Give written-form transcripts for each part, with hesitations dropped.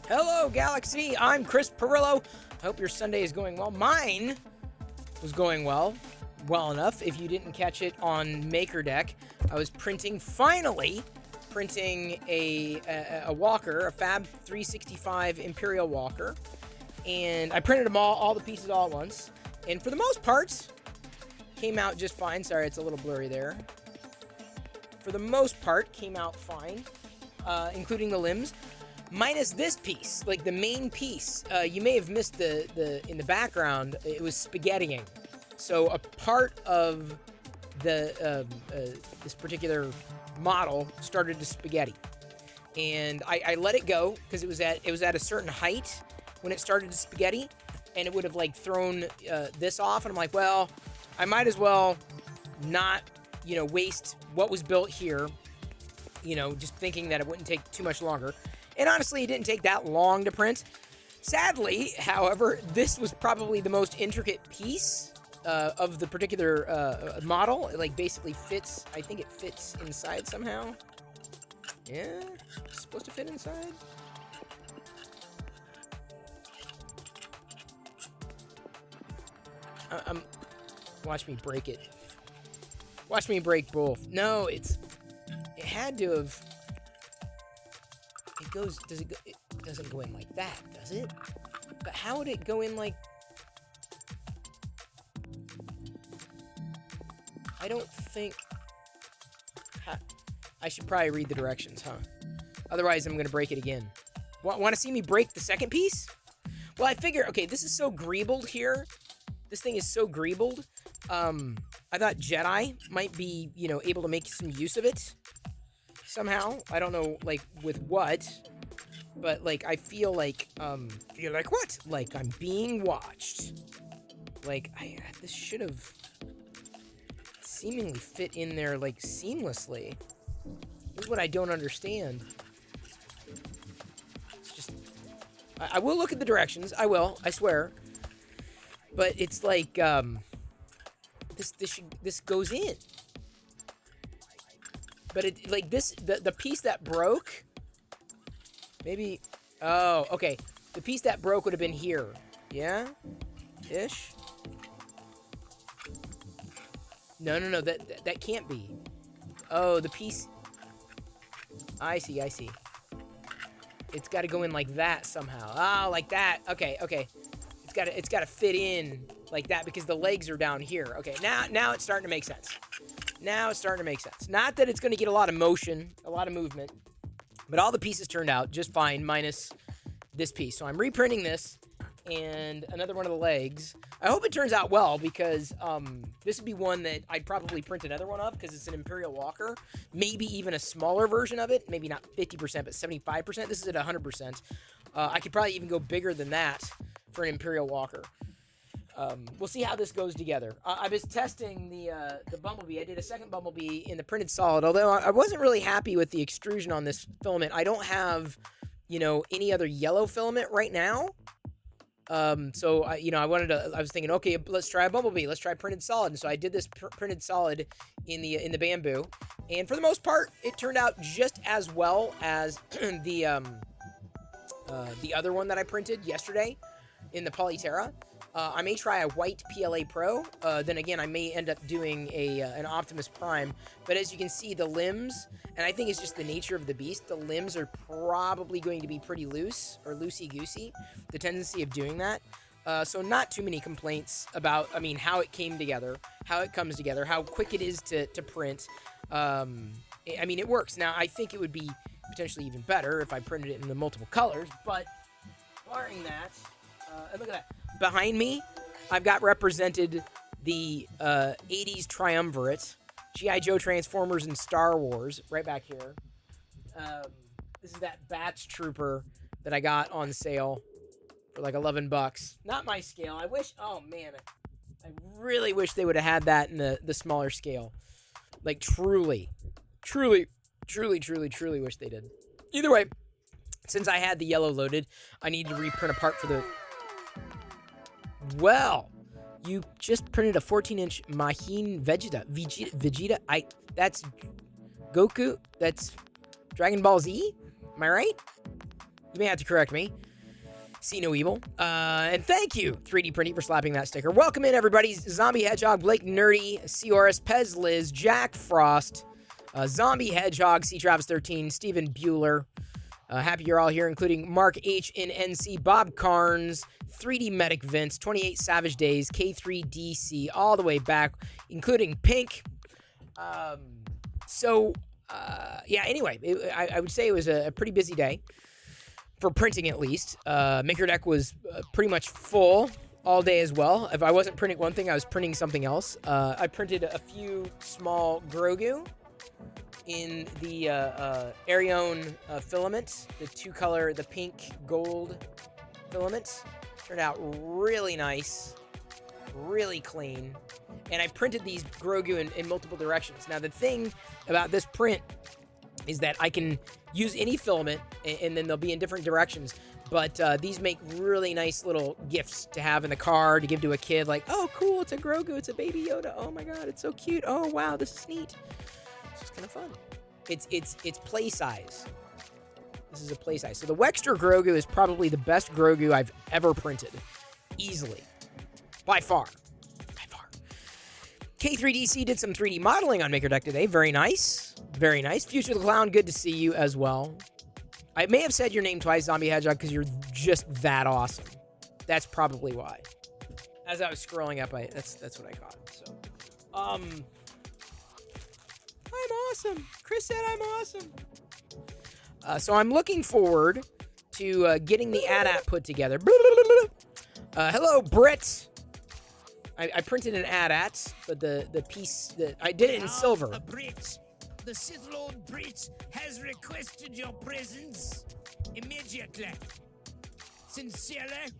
Hello, Galaxy. I'm Chris Pirillo. I hope your Sunday is going well. Mine was going well enough. If you didn't catch it on MakerDeck, I was finally printing a walker, a Fab 365 Imperial walker, and I printed them all the pieces all at once, and for the most part, came out just fine. Sorry, it's a little blurry there. For the most part, came out fine, including the limbs. Minus this piece, like the main piece. You may have missed in the background, it was spaghettiing. So a part of the this particular model started to spaghetti. And I let it go because it was at a certain height when it started to spaghetti, and it would have like thrown this off, and I'm like, well, I might as well not, waste what was built here, just thinking that it wouldn't take too much longer. And honestly, it didn't take that long to print. Sadly, however, this was probably the most intricate piece of the particular model. It like basically fits, I think it fits inside somehow. Yeah, it's supposed to fit inside. Watch me break it. Watch me break both. No, it had to have. It doesn't go in like that, does it? But how would it go in like... I don't think... I should probably read the directions, huh? Otherwise, I'm going to break it again. Want to see me break the second piece? Well, I figure, okay, this is so greebled here. This thing is so greebled. I thought Jedi might be, able to make some use of it. Somehow, I don't know, like, with what, but, like, I feel like, you're like, what? Like, I'm being watched. Like, this should have seemingly fit in there, like, seamlessly. This is what I don't understand. It's just, I will look at the directions, I will, I swear. But it's like, this goes in. But it, like this, the piece that broke, maybe, oh, okay. The piece that broke would have been here. Yeah? Ish? No, that can't be. Oh, the piece, I see. It's got to go in like that somehow. Ah, like that. Okay. It's got to fit in like that because the legs are down here. Okay, now it's starting to make sense. Not that it's going to get a lot of motion, a lot of movement, but all the pieces turned out just fine minus this piece. So I'm reprinting this and another one of the legs. I hope it turns out well because this would be one that I'd probably print another one of because it's an Imperial Walker. Maybe even a smaller version of it. Maybe not 50%, but 75%. This is at 100%. I could probably even go bigger than that for an Imperial Walker. We'll see how this goes together. I was testing the Bumblebee. I did a second Bumblebee in the printed solid, although I wasn't really happy with the extrusion on this filament. I don't have, any other yellow filament right now. So I was thinking, okay, let's try a Bumblebee. Let's try printed solid. And so I did this printed solid in the bamboo, and for the most part, it turned out just as well as the other one that I printed yesterday in the Polyterra. I may try a white PLA Pro. Then again, I may end up doing an Optimus Prime. But as you can see, the limbs, and I think it's just the nature of the beast, the limbs are probably going to be pretty loose or loosey-goosey, the tendency of doing that. So not too many complaints about, how it came together, how it comes together, how quick it is to print. It works. Now, I think it would be potentially even better if I printed it in the multiple colors, but barring that, look at that. Behind me, I've got represented the 80s triumvirate, G.I. Joe, Transformers, and Star Wars, right back here. This is that Batch Trooper that I got on sale for like $11. Not my scale. I wish, oh man, I really wish they would have had that in the smaller scale. Like truly wish they did. Either way, since I had the yellow loaded, I need to reprint a part for the... Well, you just printed a 14-inch Majin Vegeta. That's Goku. That's Dragon Ball Z. Am I right? You may have to correct me. See no evil. And thank you, 3D Printing, for slapping that sticker. Welcome in, everybody. Zombie Hedgehog, Blake Nerdy, Seoris, Pez Liz, Jack Frost, Zombie Hedgehog, C Travis 13, Stephen Bueller. Happy you're all here, including Mark H in NC, Bob Carnes, 3D Medic Vince, 28 Savage Days, K3DC, all the way back, including Pink. Anyway, I would say it was a pretty busy day, for printing at least. MakerDeck was pretty much full all day as well. If I wasn't printing one thing, I was printing something else. I printed a few small Grogu in the Arione filament, the two-color, the pink gold filament. Turned out really nice, really clean. And I printed these Grogu in multiple directions. Now, the thing about this print is that I can use any filament, and then they'll be in different directions. But these make really nice little gifts to have in the car, to give to a kid. Like, oh, cool, it's a Grogu, it's a Baby Yoda. Oh, my God, it's so cute. Oh, wow, this is neat. It's kind of fun. It's play size. This is a play size. So the Wexter Grogu is probably the best Grogu I've ever printed. Easily. By far. K3DC did some 3D modeling on MakerDeck today. Very nice. Very nice. Future the Clown, good to see you as well. I may have said your name twice, Zombie Hedgehog, because you're just that awesome. That's probably why. As I was scrolling up, that's what I caught. So, I'm awesome. Chris said I'm awesome. So I'm looking forward to getting the AT-AT put together. Hello, Britt. I printed an AT-AT, but the piece that I did it in silver. Britt, the Sith Lord Britt has requested your presence immediately. Sincerely,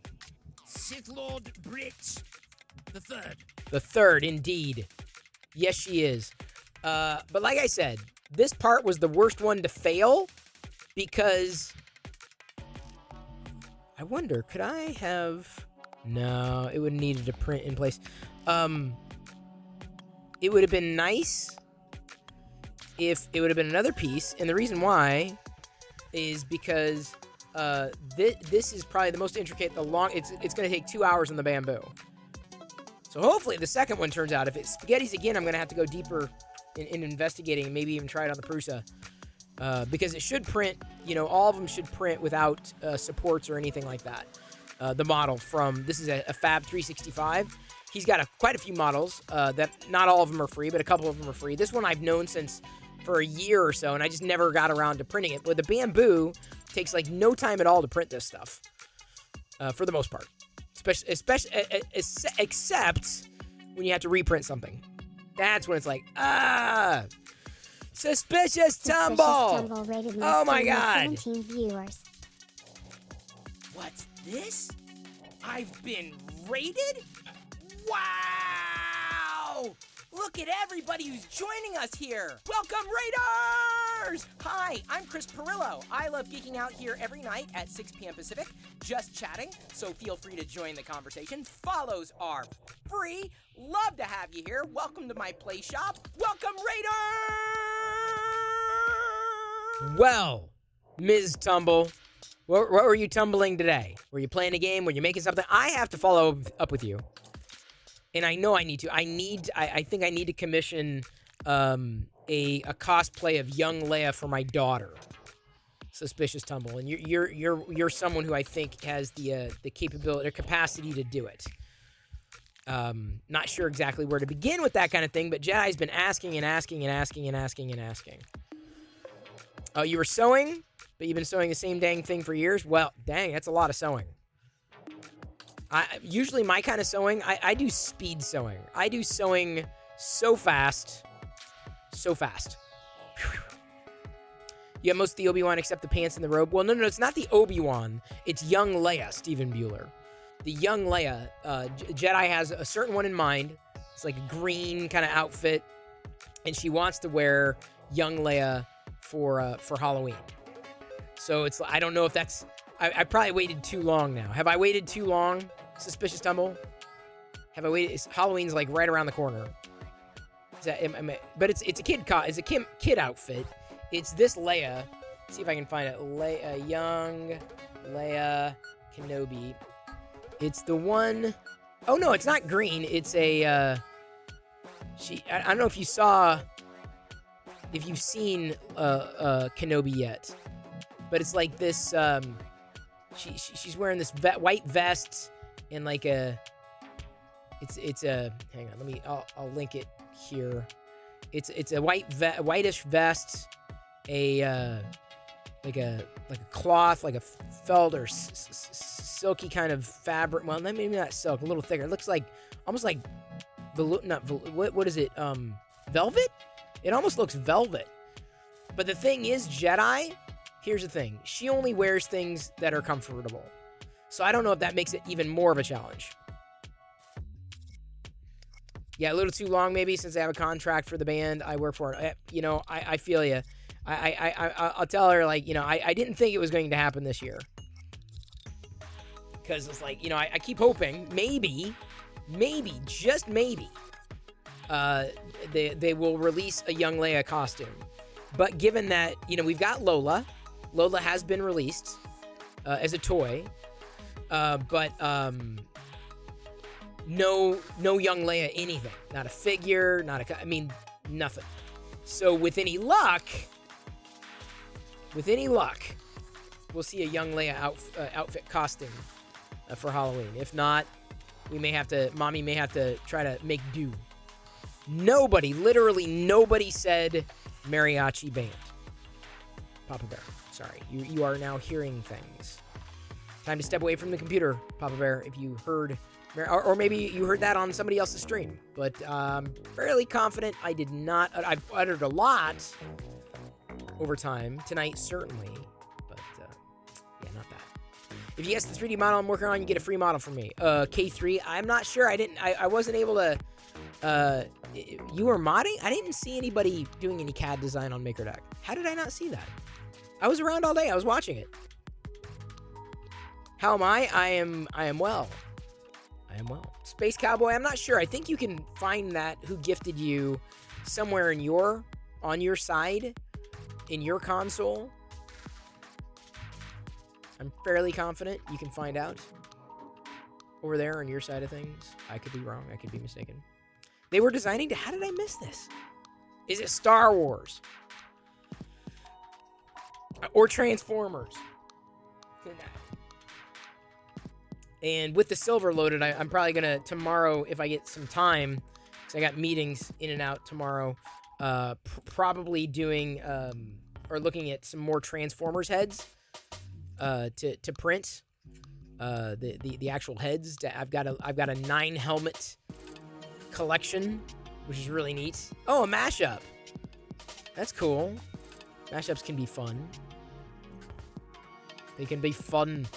Sith Lord Britt the Third. The Third, indeed. Yes, she is. But like I said, this part was the worst one to fail because I wonder, could I have... No, it would have needed to print in place. It would have been nice if it would have been another piece, and the reason why is because this is probably the most intricate, it's going to take 2 hours on the bamboo. So hopefully the second one turns out. If it's spaghetti's again, I'm going to have to go deeper in investigating and maybe even try it on the Prusa. Because it should print, all of them should print without supports or anything like that. The model from, this is a Fab 365. He's got quite a few models that not all of them are free, but a couple of them are free. This one I've known since for a year or so, and I just never got around to printing it. But the Bamboo takes like no time at all to print this stuff, for the most part. Especially, except when you have to reprint something. That's when it's like, Suspicious Tumble! Rated Oh my god! 17 viewers. What's this? I've been raided? Wow! Look at everybody who's joining us here! Welcome, Raiders! Hi, I'm Chris Pirillo. I love geeking out here every night at 6 p.m. Pacific, just chatting, so feel free to join the conversation. Follows are free. Love to have you here. Welcome to my play shop. Welcome, Raiders! Well, Ms. Tumble, what were you tumbling today? Were you playing a game? Were you making something? I have to follow up with you. And I know I need to. I think I need to commission a cosplay of young Leia for my daughter, Suspicious Tumble. And you're someone who I think has the capability or capacity to do it. Not sure exactly where to begin with that kind of thing, but Jedi's been asking and asking and asking and asking and asking. Oh, you were sewing, but you've been sewing the same dang thing for years? Well, dang, that's a lot of sewing. Usually my kind of sewing, I do speed sewing. I do sewing so fast. So fast. You have most of the Obi-Wan except the pants and the robe. Well, no, it's not the Obi-Wan. It's young Leia, Stephen Bueller. The young Leia, Jedi has a certain one in mind. It's like a green kind of outfit. And she wants to wear young Leia for Halloween. So it's, I don't know if that's, I probably waited too long now. Have I waited too long, Suspicious Tumble? Have I waited? Halloween's like right around the corner. Is that, but it's a kid outfit. It's this Leia. Let's see if I can find it. Young Leia Kenobi. It's the one. Oh no, it's not green. It's a. I don't know if you've seen Kenobi yet, but it's like this. She's wearing this white vest and like a. It's a. Hang on, I'll link it here. It's a whitish vest, like a cloth, like a felt or silky kind of fabric. Well, maybe not silk, a little thicker. It looks like almost like what is it? Velvet? It almost looks velvet. But the thing is, Jedi. Here's the thing. She only wears things that are comfortable. So I don't know if that makes it even more of a challenge. Yeah, a little too long maybe since I have a contract for the band I work for. I feel you. I'll tell her, like, I didn't think it was going to happen this year. Because it's like, I keep hoping, maybe, just maybe, they will release a young Leia costume. But given that, we've got Lola. Lola has been released as a toy. But no young Leia anything. Not a figure, nothing. So with any luck, we'll see a young Leia outfit costume for Halloween. If not, Mommy may have to try to make do. Literally nobody said mariachi band. Papa Bear, sorry. You are now hearing things. Time to step away from the computer, Papa Bear, if you heard, or maybe you heard that on somebody else's stream. But fairly confident I did not. I've uttered a lot over time. Tonight, certainly. But, yeah, not that. If you guess the 3D model I'm working on, you get a free model from me. K3, I'm not sure. I wasn't able to... you were modding? I didn't see anybody doing any CAD design on MakerDeck. How did I not see that? I was around all day. I was watching it. How am I? I am well. I am well. Space Cowboy, I'm not sure. I think you can find that who gifted you somewhere on your side, in your console. I'm fairly confident you can find out over there on your side of things. I could be wrong. I could be mistaken. They were designing to... How did I miss this? Is it Star Wars? or Transformers. And with the silver loaded, I'm probably gonna tomorrow, if I get some time, because I got meetings in and out tomorrow. Probably doing or looking at some more Transformers heads to print. The actual heads. I've got a 9 helmet collection, which is really neat. Oh, a mashup. That's cool. Mashups can be fun. They can be fun.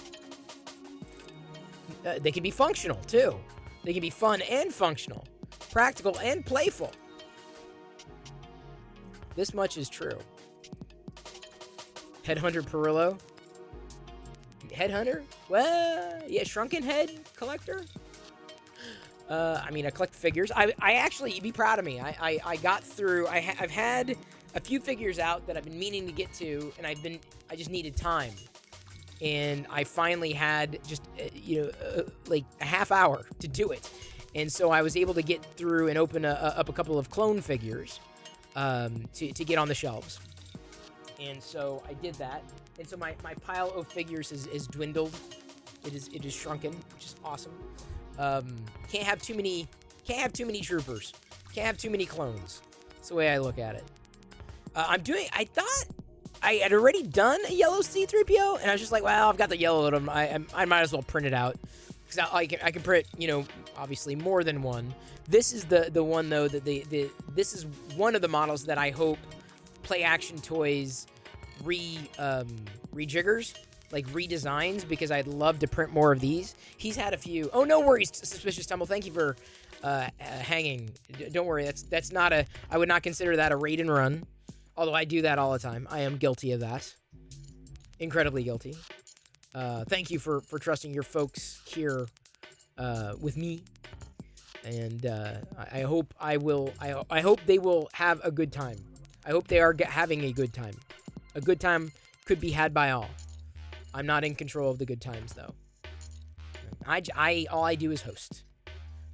They can be functional too. They can be fun and functional, practical and playful. This much is true. Headhunter Perillo. Headhunter? Well, yeah, Shrunken Head Collector. I mean, I collect figures. I actually, you'd be proud of me. I got through. I've had a few figures out that I've been meaning to get to, and I just needed time, and I finally had just like a half hour to do it, and so I was able to get through and open up a couple of clone figures to get on the shelves, and so I did that, and so my pile of figures is dwindled. It is shrunken, which is awesome. Can't have too many troopers. Can't have too many clones. That's the way I look at it. I thought I had already done a yellow C-3PO, and I was just like, well, I've got the yellow of them. I might as well print it out, because I can print, obviously more than one. This is the one though that this is one of the models that I hope Play Action Toys rejiggers, like redesigns, because I'd love to print more of these. He's had a few. Oh, no worries, Suspicious Tumble. Thank you for hanging. Don't worry. That's not I would not consider that a raid and run. Although I do that all the time. I am guilty of that. Incredibly guilty. Thank you for trusting your folks here with me. And I hope I hope they will have a good time. I hope they are having a good time. A good time could be had by all. I'm not in control of the good times, though. All I do is host.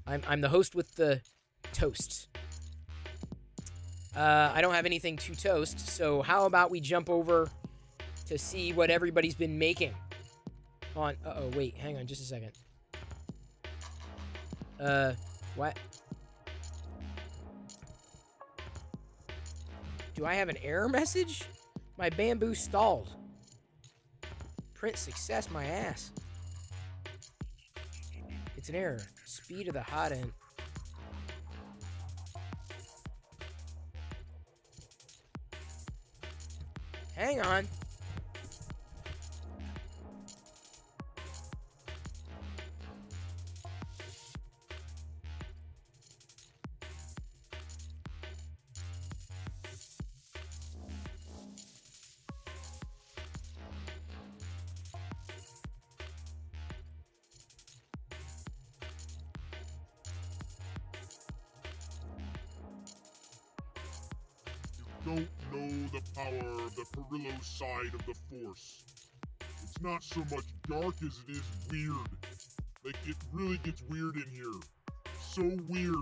I'm the host with the toast. I don't have anything to toast, so how about we jump over to see what everybody's been making on... Uh-oh, wait, hang on just a second. What? Do I have an error message? My bamboo stalled. Print success, my ass. It's an error. Speed of the hot end. Hang on. Don't know the power of the Perillo side of the Force. It's not so much dark as it is weird. Like, it really gets weird in here. So weird.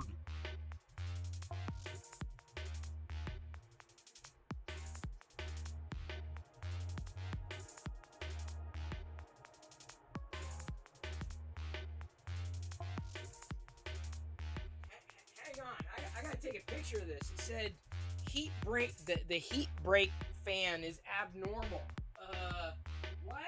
Hang on, I gotta take a picture of this. It said heat break, the heat break fan is abnormal. What?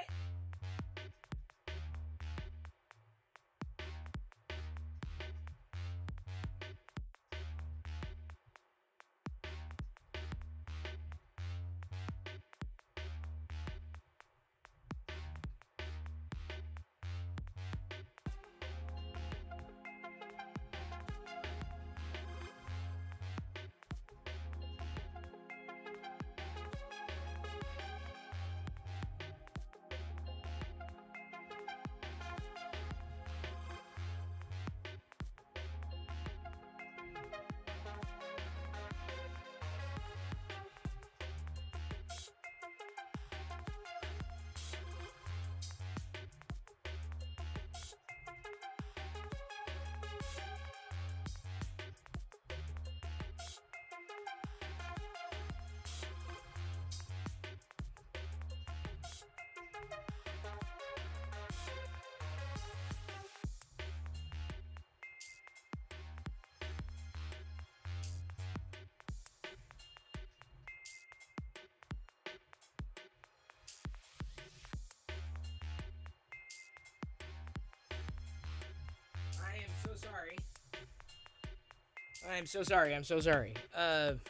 sorry. I'm so sorry. I'm so sorry. I'm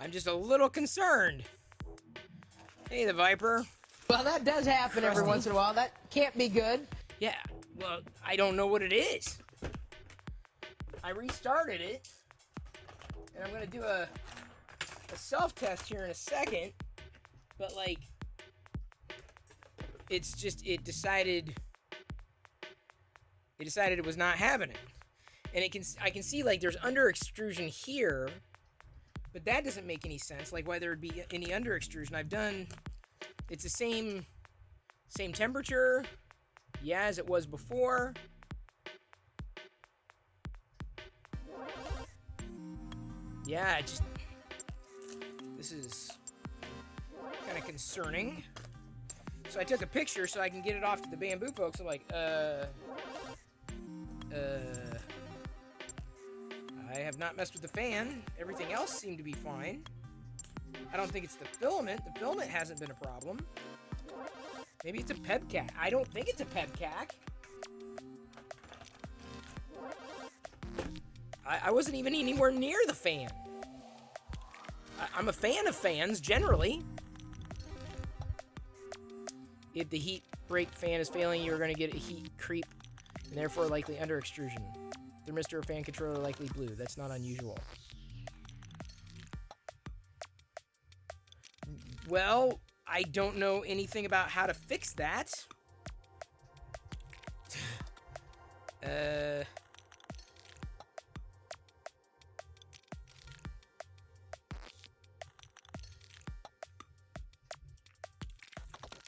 just a little concerned. Hey, the Viper. Well, that does happen every Krusty. once in a while. That can't be good. Yeah, well, I don't know what it is. I restarted it, and I'm gonna do a self-test here in a second, but like, it's just, it decided it was not having it. And I can see like there's under extrusion here, but that doesn't make any sense. Like why there would be any under extrusion. It's the same temperature, yeah, as it was before. Yeah, this is kind of concerning. So I took a picture so I can get it off to the Bamboo folks. I'm like, I have not messed with the fan. Everything else seemed to be fine. I don't think it's the filament. The filament hasn't been a problem. Maybe it's a PEBCAC. I don't think it's a PEBCAC. I wasn't even anywhere near the fan. I'm a fan of fans, generally. If the heat brake fan is failing, you're going to get a heat creep, and therefore likely under extrusion. Thermistor or fan controller likely blue. That's not unusual. Well, I don't know anything about how to fix that.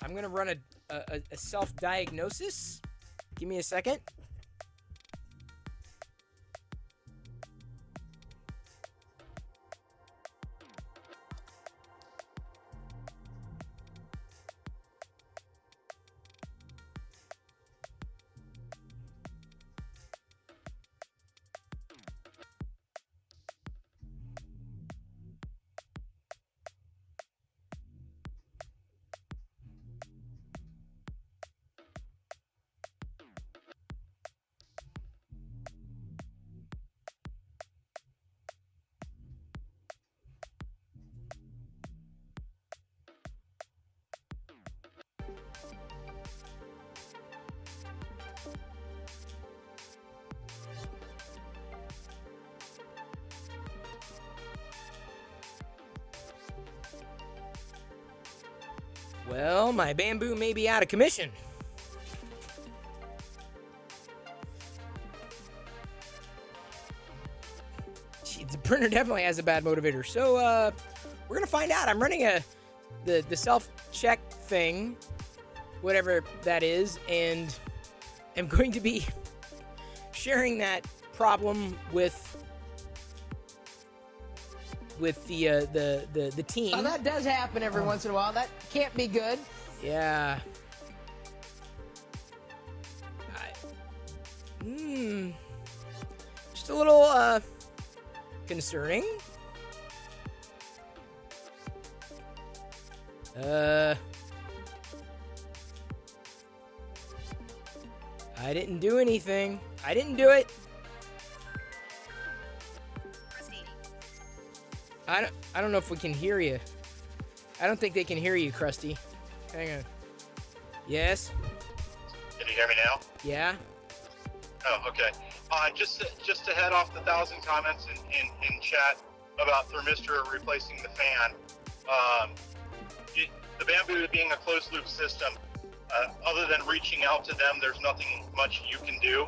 I'm going to run a self-diagnosis. Give me a second. Well, my Bamboo may be out of commission. Gee, the printer definitely has a bad motivator. So, we're gonna find out. I'm running the self-check thing, whatever that is, and I'm going to be sharing that problem with the team. Well, that does happen every once in a while. That can't be good. Yeah. Just a little concerning. I didn't do anything. I didn't do it. I don't know if we can hear you. I don't think they can hear you, Krusty. Hang on. Yes? Can you hear me now? Yeah? Oh, okay. Just to head off the 1,000 comments in chat about thermistor replacing the fan. The Bamboo being a closed loop system, other than reaching out to them, there's nothing much you can do.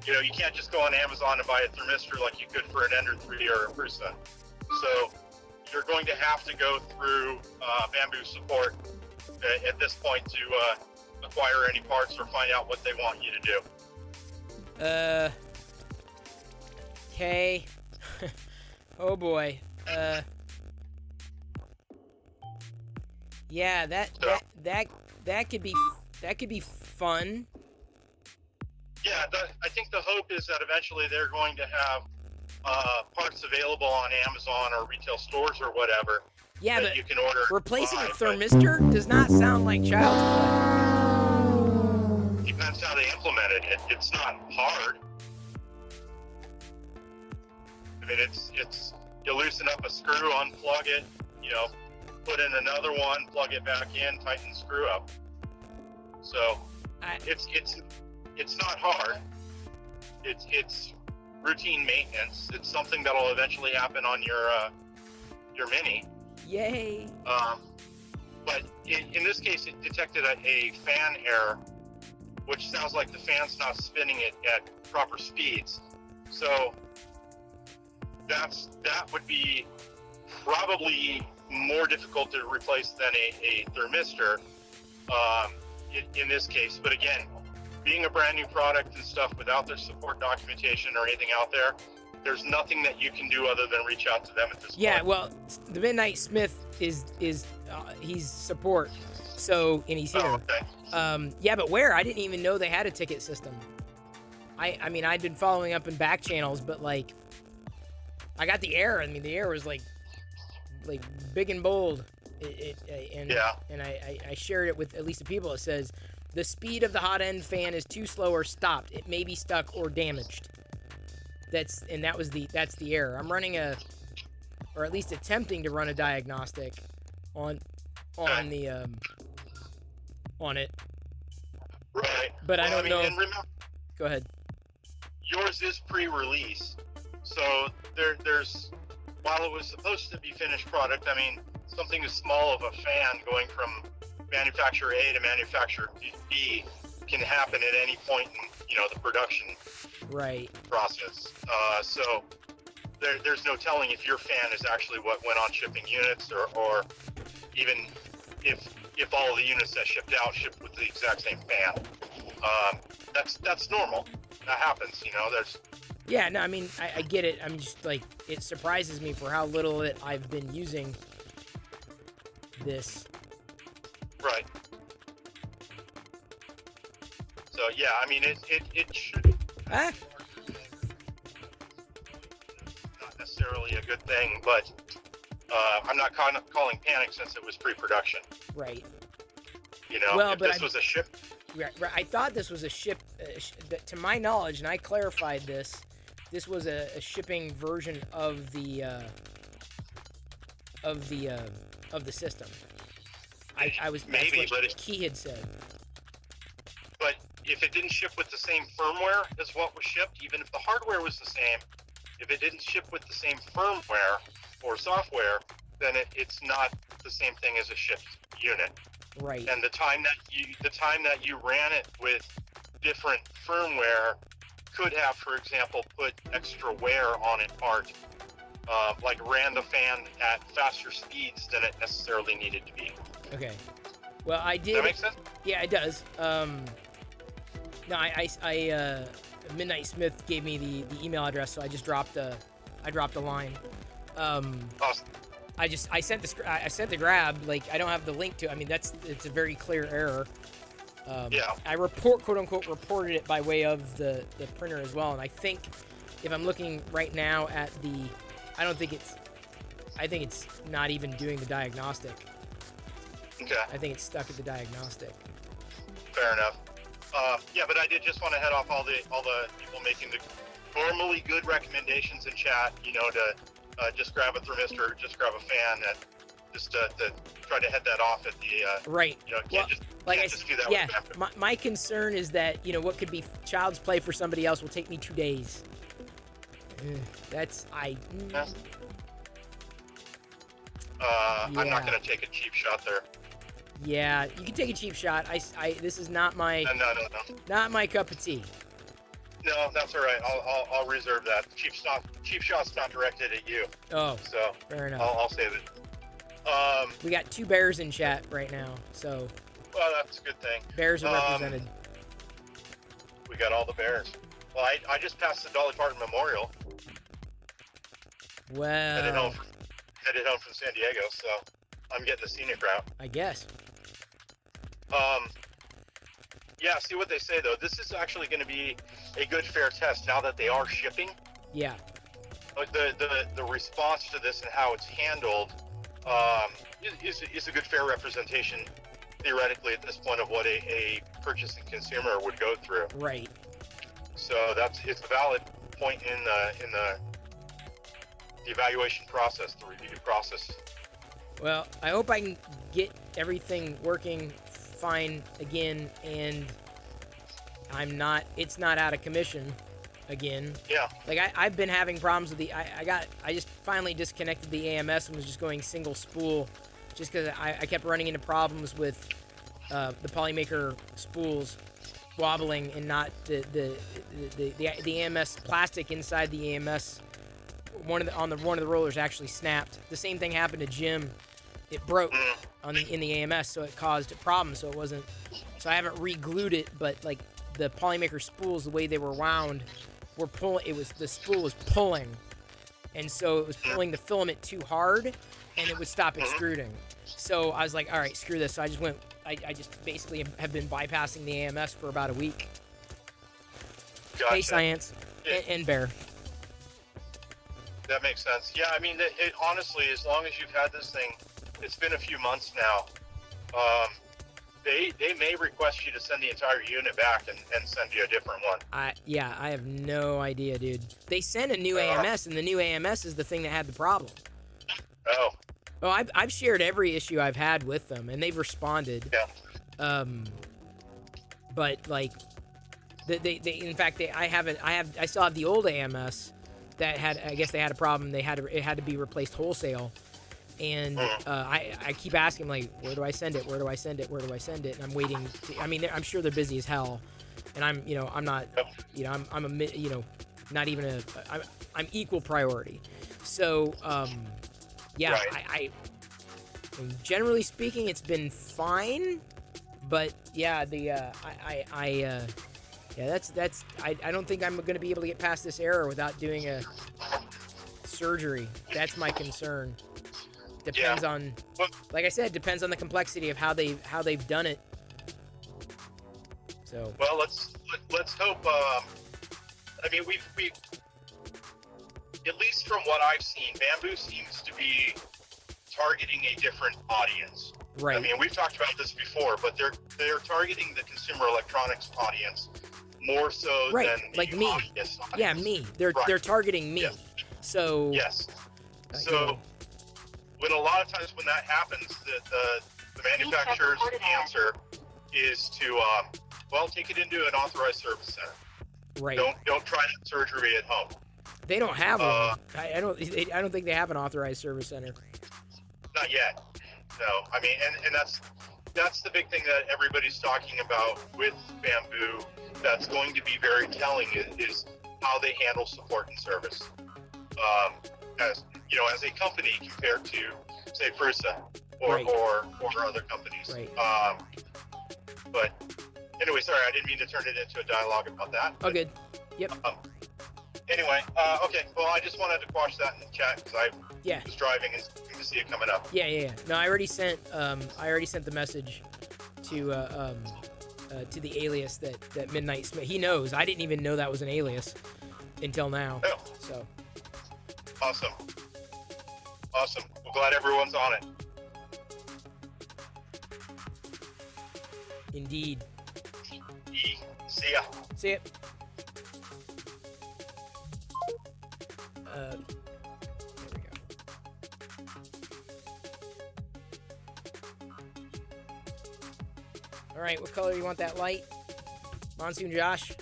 You know, you can't just go on Amazon and buy a thermistor like you could for an Ender 3 or a Prusa. So you're going to have to go through Bamboo support at this point to acquire any parts or find out what they want you to do. Okay. Oh boy. Yeah, that could be fun. Yeah, I think the hope is that eventually they're going to have parts available on Amazon or retail stores or whatever Yeah, that but you can order. replacing a live, but thermistor does not sound like child's play. depends how they implement it. It's not hard. I mean, it's you loosen up a screw, unplug it, put in another one, plug it back in, tighten the screw up. So it's not hard. It's routine maintenance. It's something that'll eventually happen on your Mini. Yay. But in this case, it detected a fan error, which sounds like the fan's not spinning it at proper speeds. So that would be probably more difficult to replace than a thermistor in this case. But again, being a brand new product and stuff without their support documentation or anything out there, there's nothing that you can do other than reach out to them at this Yeah, point. well, the Midnight Smith is he's support, so and he's here. Oh, okay. Yeah, but where? I didn't even know they had a ticket system. I mean, I'd been following up in back channels, but like, I got the error. I mean, the error was like big and bold. And I shared it with at least the people. It says the speed of the hot end fan is too slow or stopped. It may be stuck or damaged. That's the error. I'm running or at least attempting to run a diagnostic on it. Right. But I don't know. And remember, Go ahead. yours is pre-release, so there's while it was supposed to be finished product, I mean, something as small of a fan going from manufacturer A to manufacturer B can happen at any point in the production Right. process. So there's no telling if your fan is actually what went on shipping units, or even if all of the units that shipped with the exact same fan. That's normal. That happens. There's Yeah, no, I mean, I get it. I'm just like, it surprises me for how little I've been using this. right. So yeah, I mean, it should. Ah, Not necessarily a good thing, but I'm not calling panic since it was pre-production. right. If this was a ship. Right. I thought this was a ship. To my knowledge, and I clarified this. This was a shipping version of the system. I was Maybe, that's but what Key had said. But if it didn't ship with the same firmware as what was shipped, even if the hardware was the same, if it didn't ship with the same firmware or software, then it's not the same thing as a shipped unit. Right. And the time that you ran it with different firmware could have, for example, put extra wear on it part, like ran the fan at faster speeds than it necessarily needed to be. Okay. Well, I did. Does that make sense? Yeah, it does. No, I Midnight Smith gave me the email address, so I just dropped a line. Awesome. I sent the grab. Like, I don't have the link to it. I mean, it's a very clear error. Yeah. I quote unquote reported it by way of the printer as well, and I think if I'm looking right now at I think it's not even doing the diagnostic. Okay. I think it's stuck at the diagnostic. Fair enough. Yeah, but I did just want to head off all the people making the normally good recommendations in chat. To just grab a thermistor, just grab a fan, and just to try to head that off at the. Right. Can't just do that. Yeah. with Raptor. My concern is that what could be child's play for somebody else will take me 2 days. Yeah. I'm not Yeah. going to take a cheap shot there. Yeah, you can take a cheap shot. This is not my No. not my cup of tea. No, that's all right. I'll reserve that. Cheap shot's not directed at you, Oh, so fair enough. I'll save it. We got 2 bears in chat right now, so Well, that's a good thing. bears are represented. We got all the bears. Well, I just passed the Dolly Parton Memorial. Headed Well, home from San Diego, so I'm getting the scenic route. I guess. Yeah, see what they say though. This is actually going to be a good fair test now that they are shipping. Yeah. the response to this and how it's handled is a good, fair representation, theoretically, at this point, of what a purchasing consumer would go through. Right. So it's a valid point in the evaluation process, the review process. Well, I hope I can get everything working fine again, and it's not out of commission again. Yeah. Like I've been having problems with I just finally disconnected the AMS and was just going single spool, just because I kept running into problems with the Polymaker spools wobbling and not the AMS plastic inside the AMS. One of the rollers actually snapped. The same thing happened to Jim. It broke in the AMS, so it caused a problem. So I haven't re-glued it, but like the Polymaker spools, the way they were wound, were pulling. The spool was pulling, and so it was pulling the filament too hard, and it would stop extruding. So I was like, all right, screw this. So I just went. I just basically have been bypassing the AMS for about a week. Gotcha. Hey, Science and Bear. That makes sense. Yeah, I mean, it honestly, as long as you've had this thing, it's been a few months now. They may request you to send the entire unit back and send you a different one. I have no idea, dude. They sent a new AMS, and the new AMS is the thing that had the problem. Oh. Oh, I've shared every issue I've had with them, and they've responded. Yeah. But like, they in fact I still have the old AMS that I guess they had a problem. It had to be replaced wholesale. And I keep asking, like, where do I send it? Where do I send it? Where do I send it? And I'm waiting. I'm sure they're busy as hell, and I'm not, not even I'm equal priority. So, yeah, Right. I mean, generally speaking, it's been fine, but yeah, I don't think I'm gonna be able to get past this error without doing a surgery. That's my concern. Depends on, like I said, depends on the complexity of how they've done it. So. Well, let's hope. I mean, we at least from what I've seen, Bamboo seems to be targeting a different audience. Right. I mean, we've talked about this before, but they're targeting the consumer electronics audience more so right. than like the me. audience. Yeah, me. They're targeting me. Yes. So. Yes. So. When a lot of times when that happens, the manufacturer's answer is to, take it into an authorized service center. Right. Don't try that surgery at home. They don't have one. I don't think they have an authorized service center. Not yet. No. I mean, and that's the big thing that everybody's talking about with Bamboo. That's going to be very telling is how they handle support and service. As a company compared to, say, Prusa or other companies. Right. But anyway, sorry, I didn't mean to turn it into a dialogue about that. Oh, good. Yep. Anyway, okay. Well, I just wanted to quash that in the chat because I was driving and to see it coming up. Yeah. No, I already sent the message to the alias that Midnight Smith. He knows. I didn't even know that was an alias until now. Oh. So. Awesome. Well, glad everyone's on it. Indeed. See ya. See it. There we go. All right, what color do you want that light? Monsoon Josh?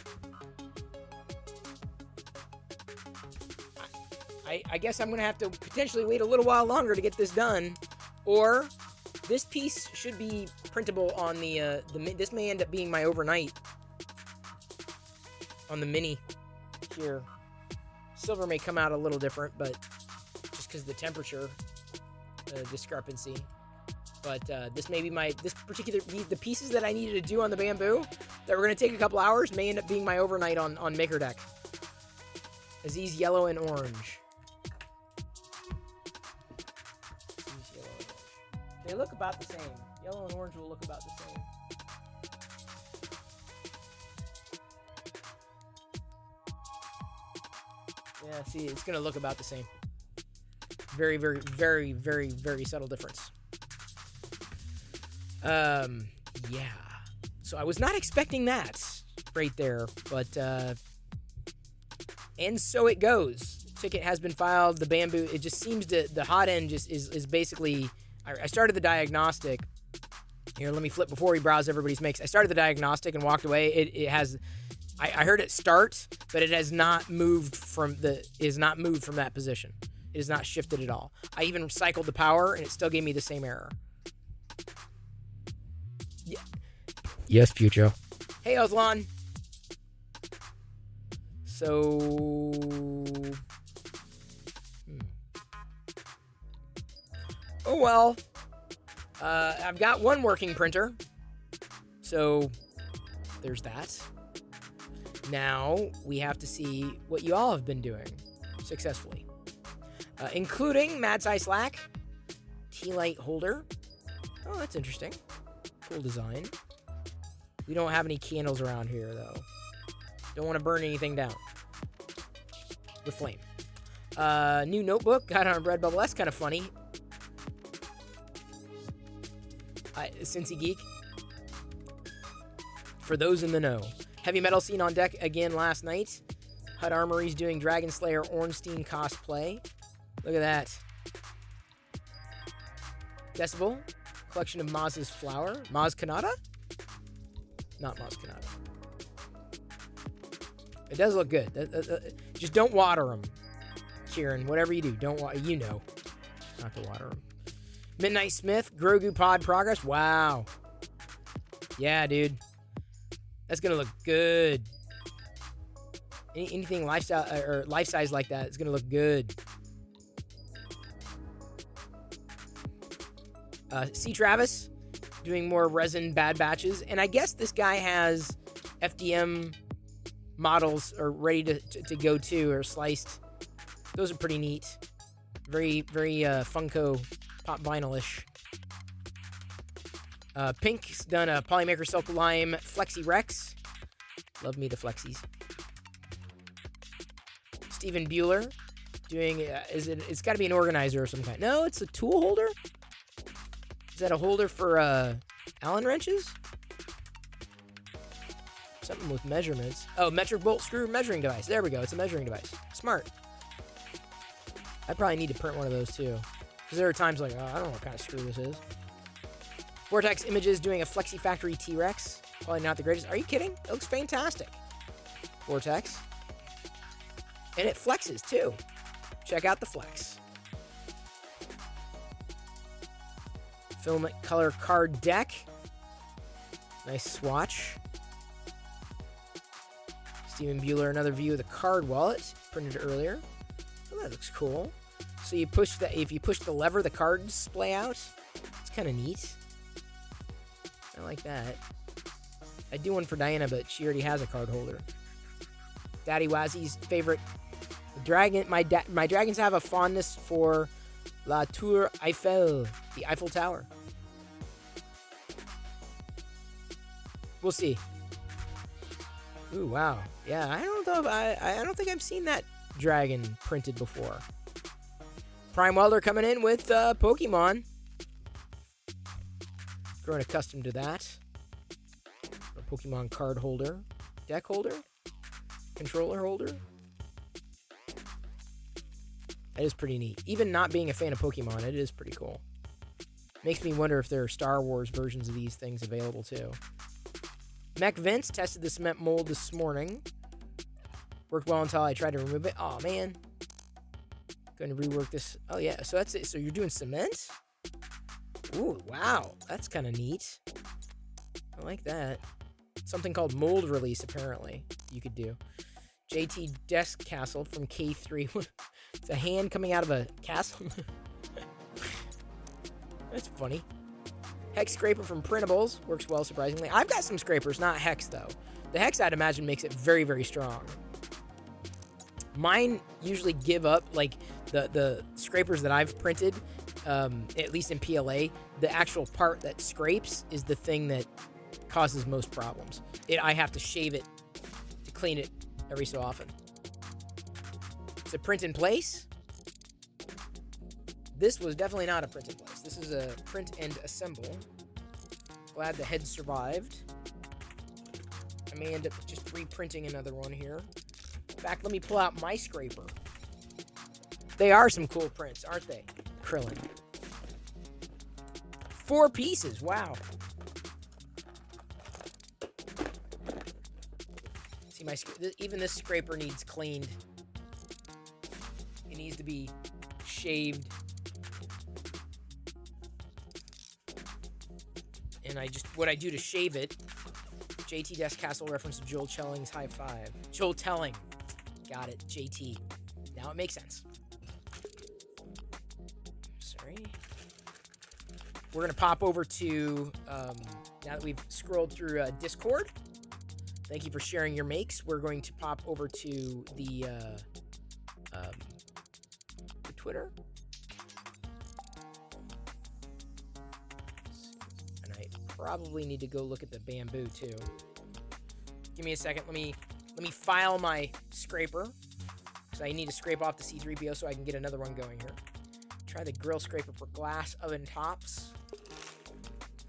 I guess I'm going to have to potentially wait a little while longer to get this done. Or this piece should be printable on this may end up being my overnight on the Mini here. Silver may come out a little different, but just because of the temperature discrepancy. But this may be the pieces that I needed to do on the Bamboo that were going to take a couple hours may end up being my overnight on MakerDeck. Aziz yellow and orange. They look about the same. Yellow and orange will look about the same. Yeah, see, it's going to look about the same. Very, very, very, very, very subtle difference. Yeah. So I was not expecting that right there, but, and so it goes. Ticket has been filed. The bamboo, it just seems to, the hot end just is basically, I started the diagnostic. Here, let me flip before we browse everybody's makes. I started the diagnostic and walked away. It has, I heard it start, but it has not moved from that position. It has not shifted at all. I even cycled the power and it still gave me the same error. Yeah. Yes, Pucho. Hey, Ozlon. So, oh well. I've got one working printer, so there's that. Now we have to see what you all have been doing successfully, including Mad Sci Slack, tea light holder. Oh, that's interesting. Cool design. We don't have any candles around here, though. Don't want to burn anything down with flame. New notebook. Got on Redbubble. That's kind of funny. Cincy Geek. For those in the know. Heavy metal scene on deck again last night. HUD Armory's doing Dragon Slayer Ornstein cosplay. Look at that. Decibel. Collection of Maz's flower. Maz Kanata? Not Maz Kanata. It does look good. Just don't water them, Kieran. Whatever you do, don't water. You know not to water them. Midnight Smith, Grogu Pod Progress. Wow. Yeah, dude. That's going to look good. Anything lifestyle or life size like that is going to look good. C. Travis doing more resin bad batches. And I guess this guy has FDM models are ready to go to or sliced. Those are pretty neat. Very, very Funko pop vinyl-ish. Pink's done a Polymaker Silk Lime Flexi Rex. Love me the Flexies. Stephen Bueller doing, it's got to be an organizer of some kind. No, it's a tool holder? Is that a holder for Allen wrenches? Something with measurements. Oh, metric bolt screw measuring device. There we go. It's a measuring device. Smart. I probably need to print one of those too. Because there are times like, oh, I don't know what kind of screw this is. Vortex Images doing a Flexi Factory T-Rex. Probably not the greatest. Are you kidding? It looks fantastic. Vortex. And it flexes too. Check out the flex. Filament color card deck. Nice swatch. Stephen Bueller, another view of the card wallet. Printed earlier. Oh, that looks cool. So you push the, if you push the lever, the cards splay out. It's kind of neat. I like that. I do one for Diana, but she already has a card holder. Daddy Wazzy's favorite dragon. My dragons have a fondness for La Tour Eiffel, the Eiffel Tower. We'll see. Ooh, wow. Yeah, I don't know if I don't think I've seen that dragon printed before. Prime Welder coming in with Pokemon. Growing accustomed to that. A Pokemon card holder. Deck holder. Controller holder. That is pretty neat. Even not being a fan of Pokemon, it is pretty cool. Makes me wonder if there are Star Wars versions of these things available too. Mech Vince tested the cement mold this morning. Worked well until I tried to remove it. Oh man. Going to rework this. Oh yeah, so that's it. So you're doing cement? Ooh, wow. That's kind of neat. I like that. Something called mold release, apparently, you could do. JT Desk Castle from K3. It's a hand coming out of a castle. That's funny. Hex Scraper from Printables. Works well, surprisingly. I've got some scrapers, not Hex, though. The Hex, I'd imagine, makes it very, very strong. Mine usually give up, like, the scrapers that I've printed, at least in PLA, the actual part that scrapes is the thing that causes most problems. I have to shave it to clean it every so often. It's a print in place. This was definitely not a print in place. This is a print and assemble. Glad the head survived. I may end up just reprinting another one here. In fact, let me pull out my scraper. They are some cool prints, aren't they? Krillin. 4 pieces, wow. See, even this scraper needs cleaned. It needs to be shaved. And what I do to shave it, JT Desk Castle reference to Joel Telling's High Five. Joel Telling. Got it, JT. Now it makes sense. Sorry. We're going to pop over to, now that we've scrolled through Discord. Thank you for sharing your makes. We're going to pop over to the Twitter. And I probably need to go look at the bamboo too. Give me a second. Let me file my scraper, because I need to scrape off the C3PO so I can get another one going here. Try the grill scraper for glass oven tops.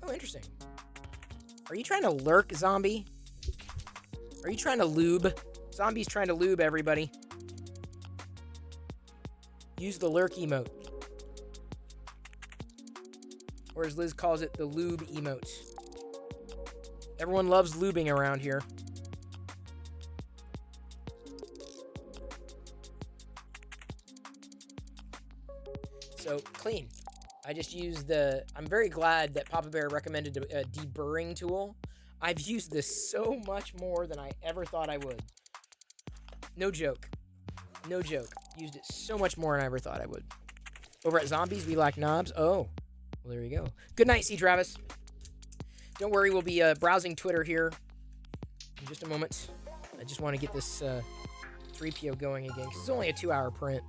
Oh, interesting. Are you trying to lurk, zombie? Are you trying to lube? Zombie's trying to lube, everybody. Use the lurk emote. Or as Liz calls it, the lube emote. Everyone loves lubing around here. So, clean. I just used I'm very glad that Papa Bear recommended a deburring tool. I've used this so much more than I ever thought I would. No joke. No joke. Used it so much more than I ever thought I would. Over at Zombies, we like knobs. Oh, well, there you go. Good night, C. Travis. Don't worry, we'll be browsing Twitter here in just a moment. I just want to get this 3PO going again, because it's only a 2-hour print.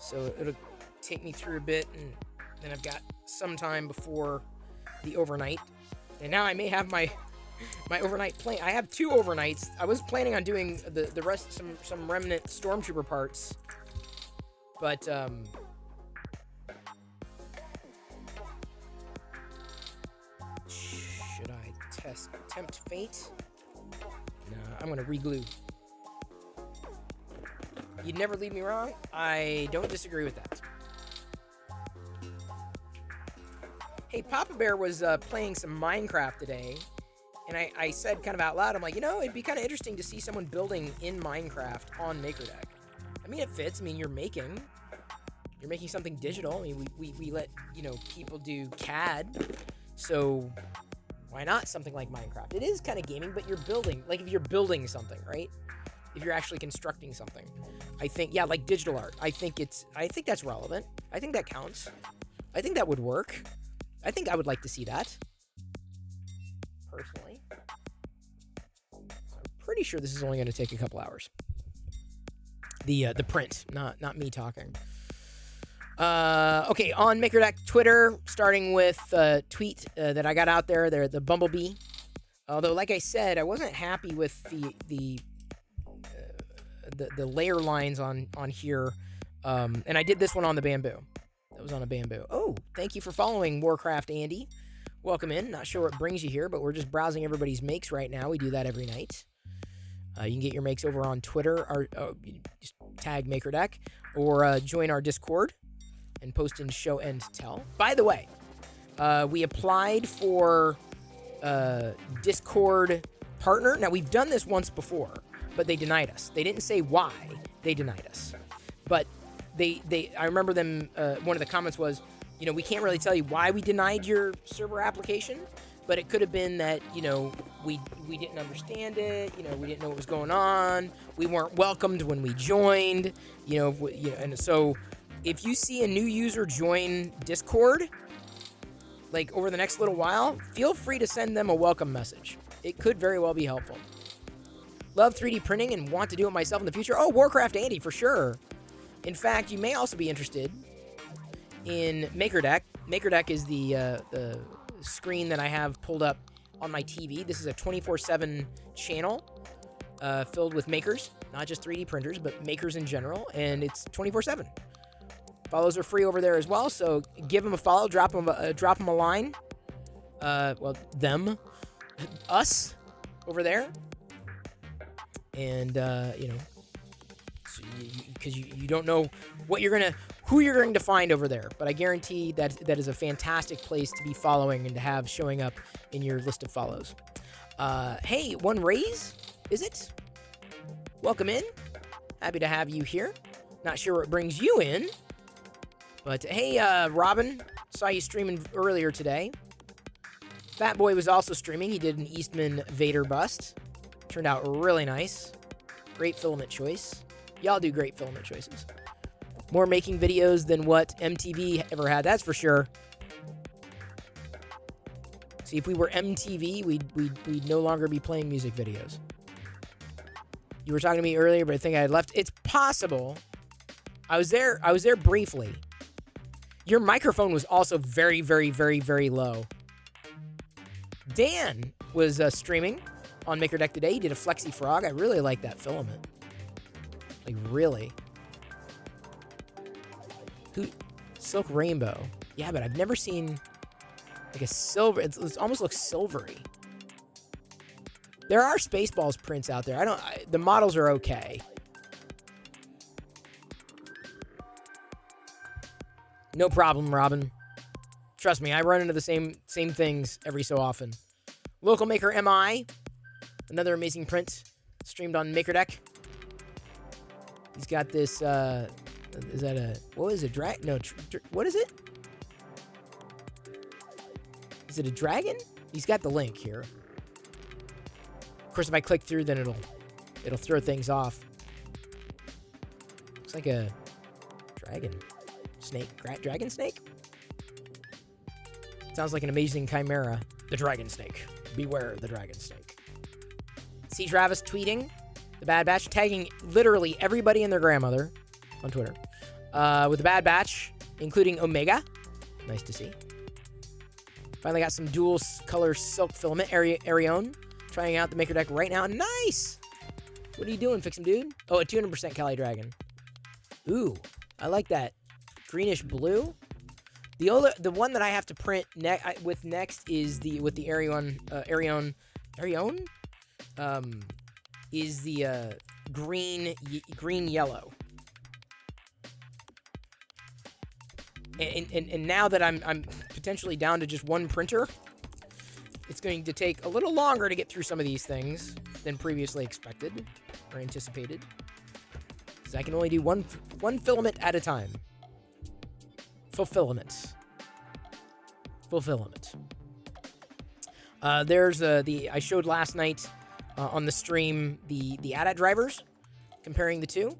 So it'll take me through a bit, and then I've got some time before the overnight. And now I may have my overnight plan. I have 2 overnights. I was planning on doing the rest, some remnant stormtrooper parts, but should I tempt fate? Nah, I'm gonna reglue. You'd never leave me wrong. I don't disagree with that. Hey, Papa Bear was playing some Minecraft today, and I said kind of out loud, I'm like, it'd be kind of interesting to see someone building in Minecraft on MakerDeck. I mean, it fits. I mean, you're making something digital. I mean, we let, people do CAD, so why not something like Minecraft? It is kind of gaming, but you're building, like if you're building something, right? If you're actually constructing something. I think, yeah, like digital art. I think that's relevant. I think that counts. I think that would work. I think I would like to see that, personally. I'm pretty sure this is only going to take a couple hours. The print, not me talking. Okay, on MakerDeck Twitter, starting with tweet that I got out there, the Bumblebee. Although, like I said, I wasn't happy with the layer lines on here, and I did this one on the bamboo. That was on a bamboo. Oh, thank you for following Warcraft Andy. Welcome in. Not sure what brings you here, but we're just browsing everybody's makes right now. We do that every night. You can get your makes over on Twitter, or just tag MakerDeck, or join our Discord and post in Show and Tell. By the way, we applied for Discord partner. Now, we've done this once before, but they denied us. They didn't say why they denied us, but I remember them, one of the comments was, we can't really tell you why we denied your server application, but it could have been that, we didn't understand it, we didn't know what was going on, we weren't welcomed when we joined, and so if you see a new user join Discord, like over the next little while, feel free to send them a welcome message. It could very well be helpful. Love 3D printing and want to do it myself in the future. Oh, Warcraft Andy, for sure. In fact, you may also be interested in MakerDeck. MakerDeck is the screen that I have pulled up on my TV. This is a 24/7 channel filled with makers, not just 3D printers, but makers in general, and it's 24/7. Follows are free over there as well, so give them a follow, drop them a line. Well, them, us, over there, and because you don't know who you're going to find over there, but I guarantee that is a fantastic place to be following and to have showing up in your list of follows. Hey, One Raise, is it? Welcome in. Happy to have you here. Not sure what brings you in, but hey, Robin, saw you streaming earlier today. Fat Boy was also streaming. He did an Eastman Vader bust. Turned out really nice. Great filament choice. Y'all do great filament choices. More making videos than what MTV ever had, that's for sure. See, if we were MTV, we'd no longer be playing music videos. You were talking to me earlier, but I think I had left. It's possible. I was there briefly. Your microphone was also very, very, very, very low. Dan was streaming on MakerDeck today. He did a Flexi Frog. I really like that filament. Like, really. Silk Rainbow. Yeah, but I've never seen like a silver. It almost looks silvery. There are Spaceballs prints out there. The models are okay. No problem, Robin. Trust me, I run into the same things every so often. Local Maker MI, another amazing print, streamed on MakerDeck. He's got this, is that a, what is it, what is it? Is it a dragon? He's got the link here. Of course, if I click through, then it'll throw things off. Looks like a dragon snake, dragon snake? Sounds like an amazing chimera. The dragon snake. Beware the dragon snake. C. Travis tweeting the Bad Batch, tagging literally everybody and their grandmother on Twitter with the Bad Batch, including Omega. Nice to see. Finally got some dual color silk filament. Arione trying out the MakerDeck right now. Nice! What are you doing, Fix 'em Dude? Oh, a 200% Cali Dragon. Ooh, I like that greenish blue. The one that I have to print next is the Arione is the green yellow. And now that I'm potentially down to just one printer, it's going to take a little longer to get through some of these things than previously expected or anticipated, because I can only do one filament at a time. Fulfillment. There's I showed last night on the stream the AT-AT drivers, comparing the two,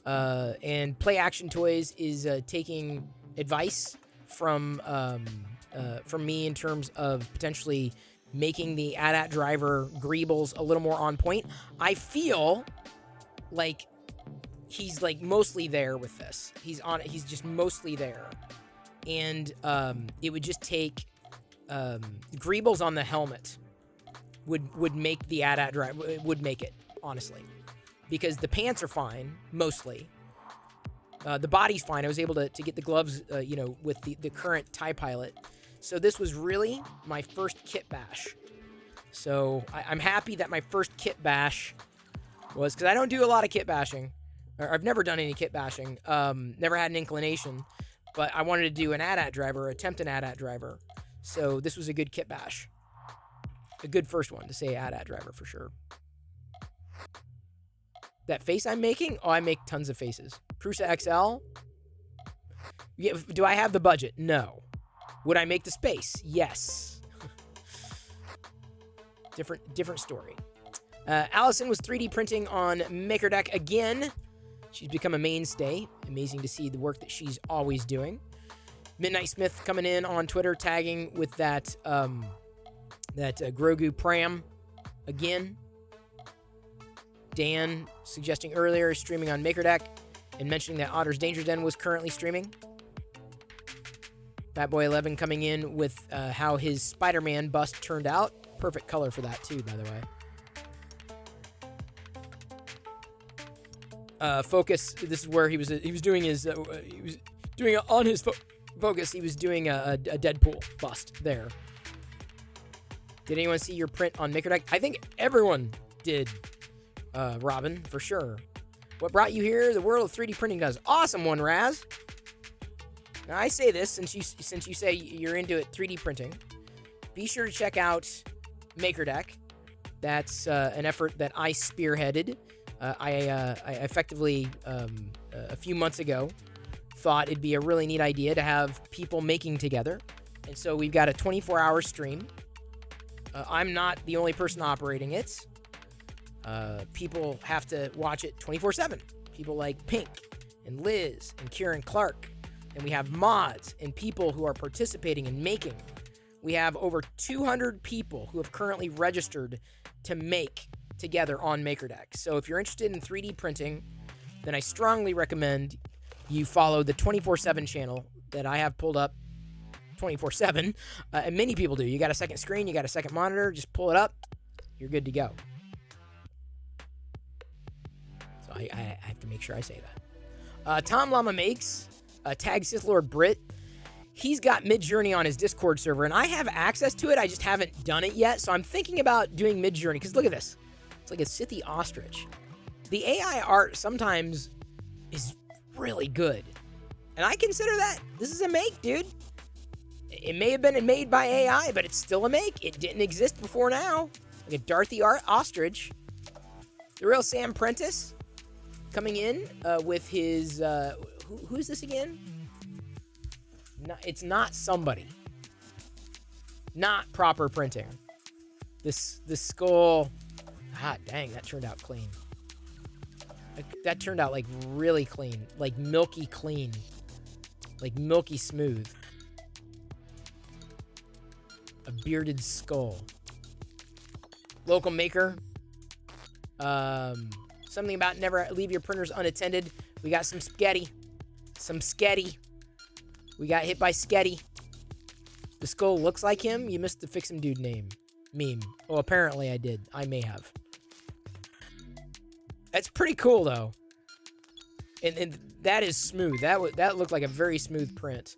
and Play Action Toys is taking advice from me in terms of potentially making the AT-AT driver greebles a little more on point. I feel like he's like mostly there with this. He's just mostly there. And it would just take greebles on the helmet would make the AT-AT drive, would make it, honestly, because the pants are fine mostly. The body's fine. I was able to get the gloves, with the current TIE Pilot. So this was really my first kit bash. So I'm happy that my first kit bash was, because I don't do a lot of kit bashing, or I've never done any kit bashing. Never had an inclination. But I wanted to do an AT-AT driver, attempt an AT-AT driver. So this was a good kit bash. A good first one to say AT-AT driver for sure. That face I'm making? Oh, I make tons of faces. Prusa XL? Yeah, do I have the budget? No. Would I make the space? Yes. Different story. Allison was 3D printing on MakerDeck again. She's become a mainstay. Amazing to see the work that she's always doing. Midnight Smith coming in on Twitter, tagging with that Grogu Pram again. Dan suggesting earlier streaming on MakerDeck and mentioning that Otter's Danger Den was currently streaming. Fatboy11 coming in with how his Spider-Man bust turned out. Perfect color for that too, by the way. Focus. This is where he was doing his on his Focus. He was doing a Deadpool bust there. Did anyone see your print on MakerDeck? I think everyone did, Robin, for sure. What brought you here? The world of 3D printing does. Awesome one, Raz. Now, I say this since you say you're into it, 3D printing. Be sure to check out MakerDeck. That's an effort that I spearheaded. I effectively, a few months ago, thought it'd be a really neat idea to have people making together. And so we've got a 24-hour stream. I'm not the only person operating it. People have to watch it 24/7. People like Pink and Liz and Kieran Clark. And we have mods and people who are participating and making. We have over 200 people who have currently registered to make together on MakerDeck. So if you're interested in 3D printing, then I strongly recommend you follow the 24/7 channel that I have pulled up 24/7, and many people do. You got a second screen, you got a second monitor, just pull it up, you're good to go. So I have to make sure I say that. Tom Llama Makes, tag Sith Lord Brit. He's got Midjourney on his Discord server, and I have access to it, I just haven't done it yet, so I'm thinking about doing Midjourney, because look at this. It's like a Sithy ostrich. The AI art sometimes is really good, and I consider that this is a make, dude. It may have been made by AI, but it's still a make. It didn't exist before now. Like a Darthy ostrich. The real Sam Prentice coming in with his... who's this again? No, it's not somebody. Not proper printing. This skull... Ah, dang, that turned out clean. That turned out, like, really clean. Like, milky clean. Like, milky smooth. A bearded skull. Local maker. Something about never leave your printers unattended. We got some spaghetti. Some sketty. We got hit by sketty. The skull looks like him. You missed the Fix Him Dude meme. Oh, apparently I did. I may have. That's pretty cool, though. And that is smooth. That looked like a very smooth print.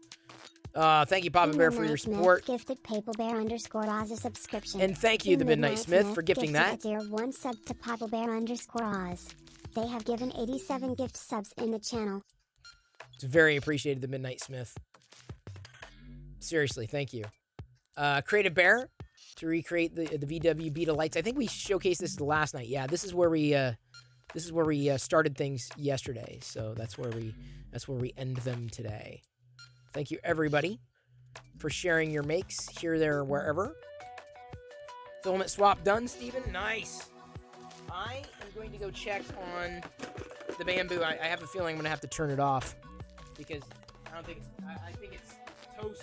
Thank you, Papa Bear, for your support. Gifted Papa Bear _ Oz a subscription. And thank you, the Midnight Smith, for gifting that. Dear one sub to Papa Bear _ Oz. They have given 87 gift subs in the channel. It's very appreciated, the Midnight Smith. Seriously, thank you. Creative Bear to recreate the VW Beta lights. I think we showcased this last night. Yeah, this is where we started things yesterday. So that's where we end them today. Thank you, everybody, for sharing your makes here, there, wherever. Filament swap done, Steven. Nice. I am going to go check on the bamboo. I have a feeling I'm going to have to turn it off because I think it's toast.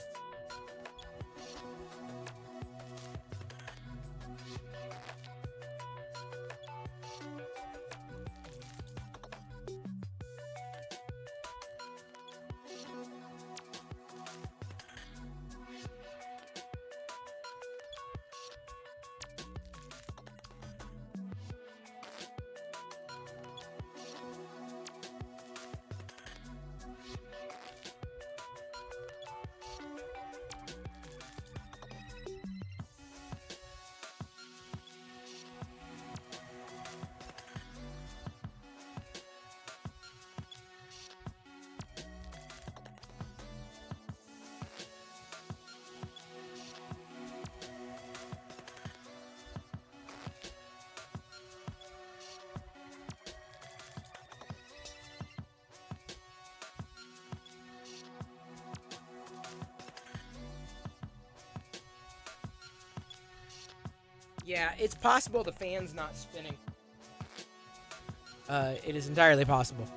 Yeah, it's possible the fan's not spinning. It is entirely possible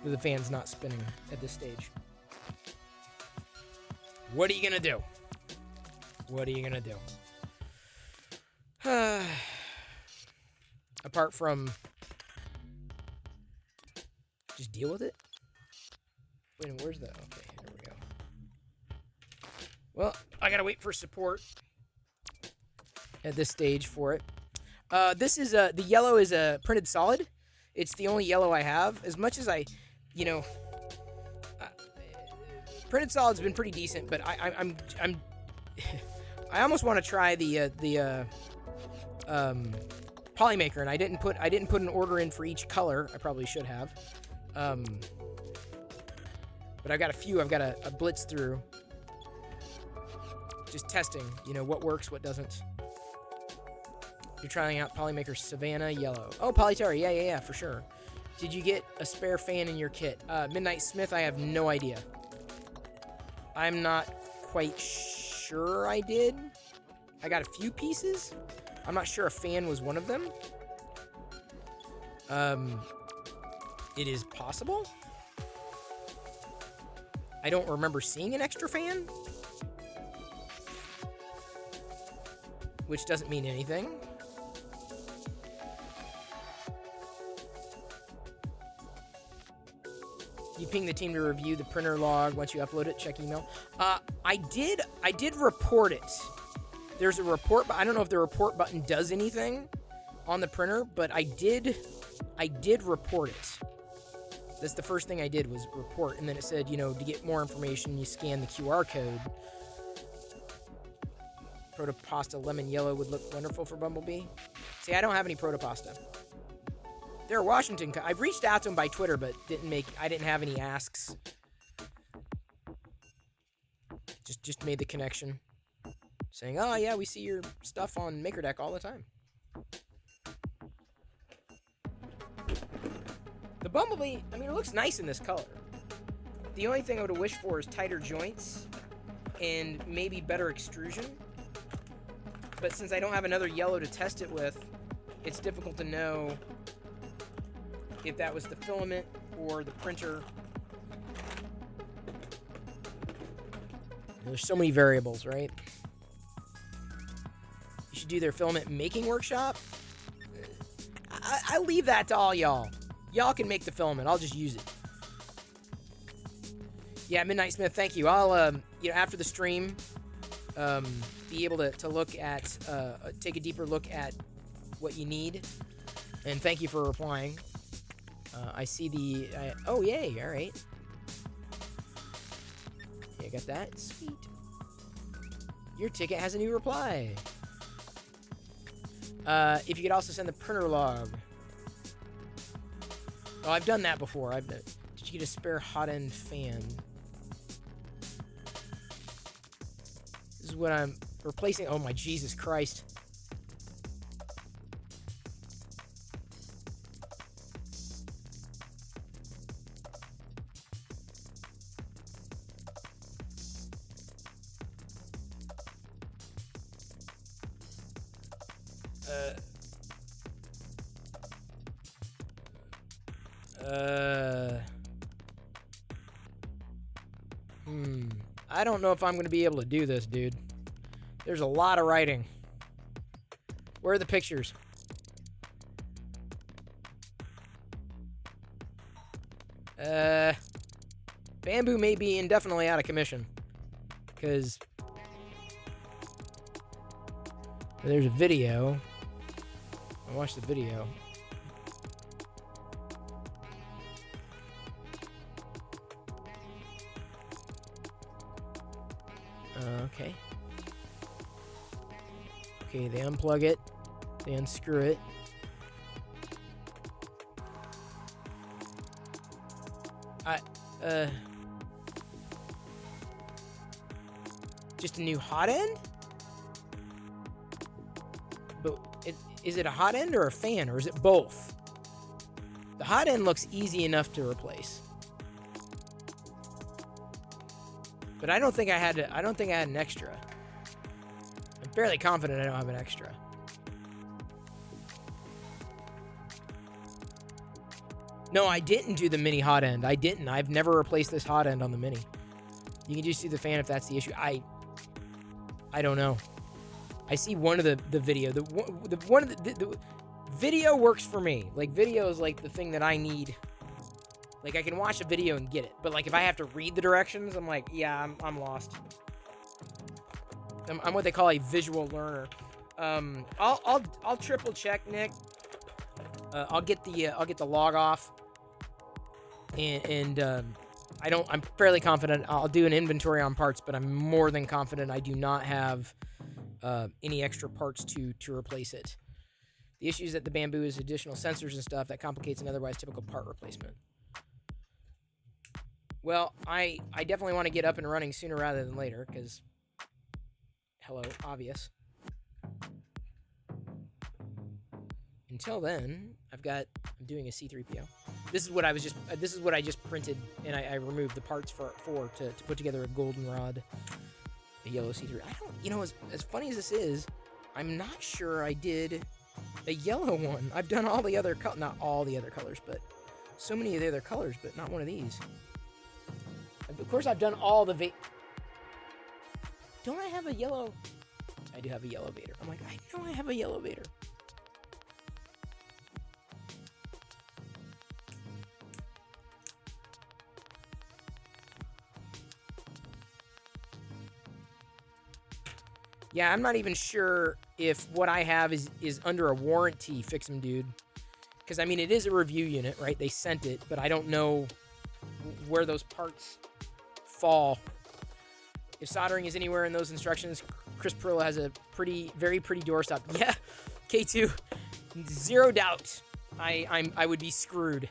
that the fan's not spinning at this stage. What are you gonna do? What are you gonna do? Apart from just deal with it? Wait, where's the... Okay, here we go. Well, I gotta wait for support at this stage for it. This is the yellow is a printed solid. It's the only yellow I have. As much as I, you know, Printed Solid's been pretty decent, but I'm I almost want to try the Polymaker, and I didn't put an order in for each color. I probably should have. But I've got a few I've got a blitz through. Just testing, you know, what works, what doesn't. You're trying out Polymaker Savannah Yellow. Oh, Polyterra, yeah, for sure. Did you get a spare fan in your kit? Midnight Smith, I have no idea. I'm not quite sure I did. I got a few pieces. I'm not sure a fan was one of them. It is possible. I don't remember seeing an extra fan. Which doesn't mean anything. You ping the team to review the printer log once you upload it. Check email. I did report it. There's a report, but I don't know if the report button does anything on the printer. But I did report it. That's the first thing I did was report, and then it said, you know, to get more information, you scan the QR code. Protopasta lemon yellow would look wonderful for Bumblebee. See, I don't have any Protopasta. They're Washington. I've reached out to them by Twitter, but I didn't have any asks. Just made the connection, saying, "Oh yeah, we see your stuff on MakerDeck all the time." The Bumblebee, I mean, it looks nice in this color. The only thing I would wish for is tighter joints and maybe better extrusion. But since I don't have another yellow to test it with, it's difficult to know if that was the filament or the printer. There's so many variables, right? You should do their filament making workshop. I leave that to all y'all. Y'all can make the filament. I'll just use it. Yeah, Midnight Smith, thank you. I'll, you know, after the stream, be able to look at, take a deeper look at what you need. And thank you for replying. I see oh, yay, all right. Yeah, I got that. Sweet. Your ticket has a new reply. If you could also send the printer log. Oh, I've done that before. Did you get a spare hot end fan? This is what I'm replacing. Oh my Jesus Christ. I don't know if I'm going to be able to do this, dude. There's a lot of writing. Where are the pictures? Bamboo may be indefinitely out of commission. Because there's a video. I watched the video. Okay. Okay, they unplug it. They unscrew it. Just a new hot end? But is it a hot end or a fan, or is it both? The hot end looks easy enough to replace. But I don't think I had an extra. I'm fairly confident I don't have an extra. No, I didn't do the mini hot end. I didn't. I've never replaced this hot end on the mini. You can just do the fan if that's the issue. I don't know. I see one of the video. The video works for me. Like, video is like the thing that I need. Like, I can watch a video and get it, but like if I have to read the directions, I'm like, yeah, I'm lost. I'm what they call a visual learner. I'll triple check, Nick. I'll get the log off, and I'm fairly confident I'll do an inventory on parts, but I'm more than confident I do not have any extra parts to replace it. The issue is that the bamboo is additional sensors and stuff that complicates an otherwise typical part replacement. Well, I definitely want to get up and running sooner rather than later, because, hello, obvious. Until then, I'm doing a C-3PO. This is what I just printed, and I removed the parts for to put together a goldenrod, a yellow C-3. As funny as this is, I'm not sure I did a yellow one. I've done all the other not all the other colors, but so many of the other colors, but not one of these. Of course, I've done all the Don't I have a yellow? I do have a yellow Vader. I'm like, I know I have a yellow Vader. Yeah, I'm not even sure if what I have is under a warranty, Fix'em Dude. Because, I mean, it is a review unit, right? They sent it, but I don't know where those parts fall. If soldering is anywhere in those instructions, Chris Perillo has a very pretty doorstop. Yeah, K2, zero doubt. I would be screwed.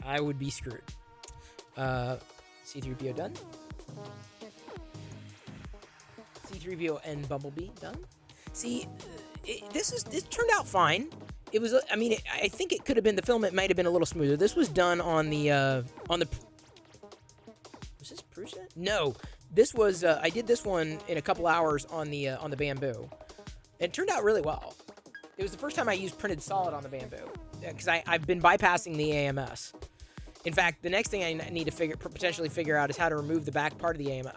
I would be screwed. C-3PO done. C-3PO and Bumblebee done. See, this turned out fine. It was, I mean, I think it could have been, the filament might have been a little smoother. This was done on the, was this Prusa? No, this was, I did this one in a couple hours on the bamboo. It turned out really well. It was the first time I used printed solid on the bamboo, because I've been bypassing the AMS. In fact, the next thing I need to potentially figure out is how to remove the back part of the AMS.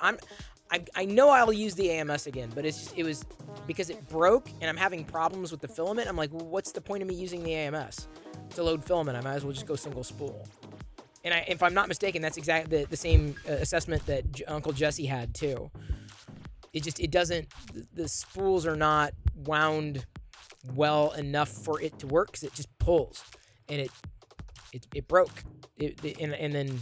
I know I'll use the AMS again, but it was because it broke and I'm having problems with the filament. I'm like, well, what's the point of me using the AMS to load filament? I might as well just go single spool. And if I'm not mistaken, that's exactly the same assessment that Uncle Jesse had too. It doesn't, the spools are not wound well enough for it to work, because it just pulls, and it broke. And then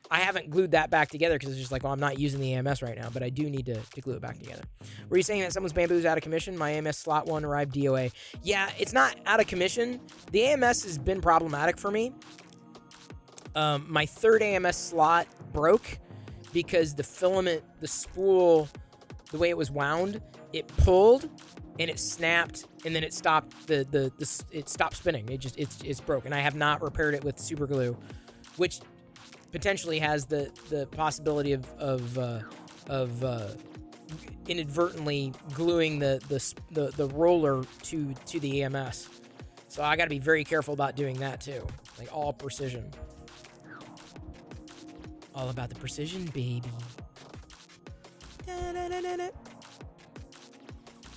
I haven't glued that back together, because it's just like, well, I'm not using the AMS right now, but I do need to glue it back together. Were you saying that someone's bamboo is out of commission? My AMS slot 1 arrived DOA. Yeah, it's not out of commission. The AMS has been problematic for me. My third AMS slot broke because the filament, the spool, the way it was wound, it pulled and it snapped, and then it stopped it stopped spinning. It's broken. I have not repaired it with super glue, which potentially has the possibility of inadvertently gluing the roller to the AMS. So I got to be very careful about doing that too. Like, all precision. All about the precision, baby. Da-da-da-da-da.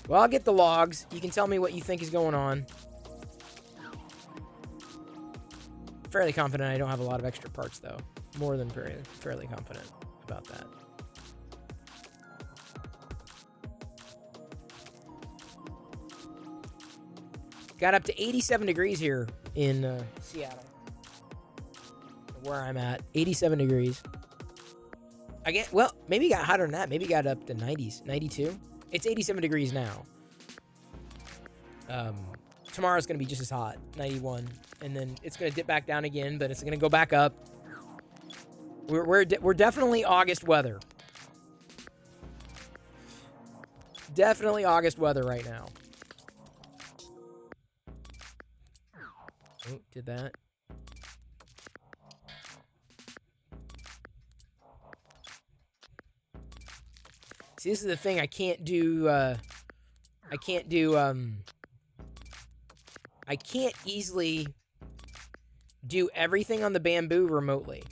Well, I'll get the logs. You can tell me what you think is going on. Fairly confident I don't have a lot of extra parts, though. More than fairly confident about that. Got up to 87 degrees here in Seattle, where I'm at. 87 degrees. Well, maybe it got hotter than that. Maybe it got up to 90s, 92. It's 87 degrees now. Tomorrow's going to be just as hot, 91. And then it's going to dip back down again, but it's going to go back up. We're definitely August weather. Definitely August weather right now. Oh, did that. See, this is the thing. I can't easily do everything on the bamboo remotely.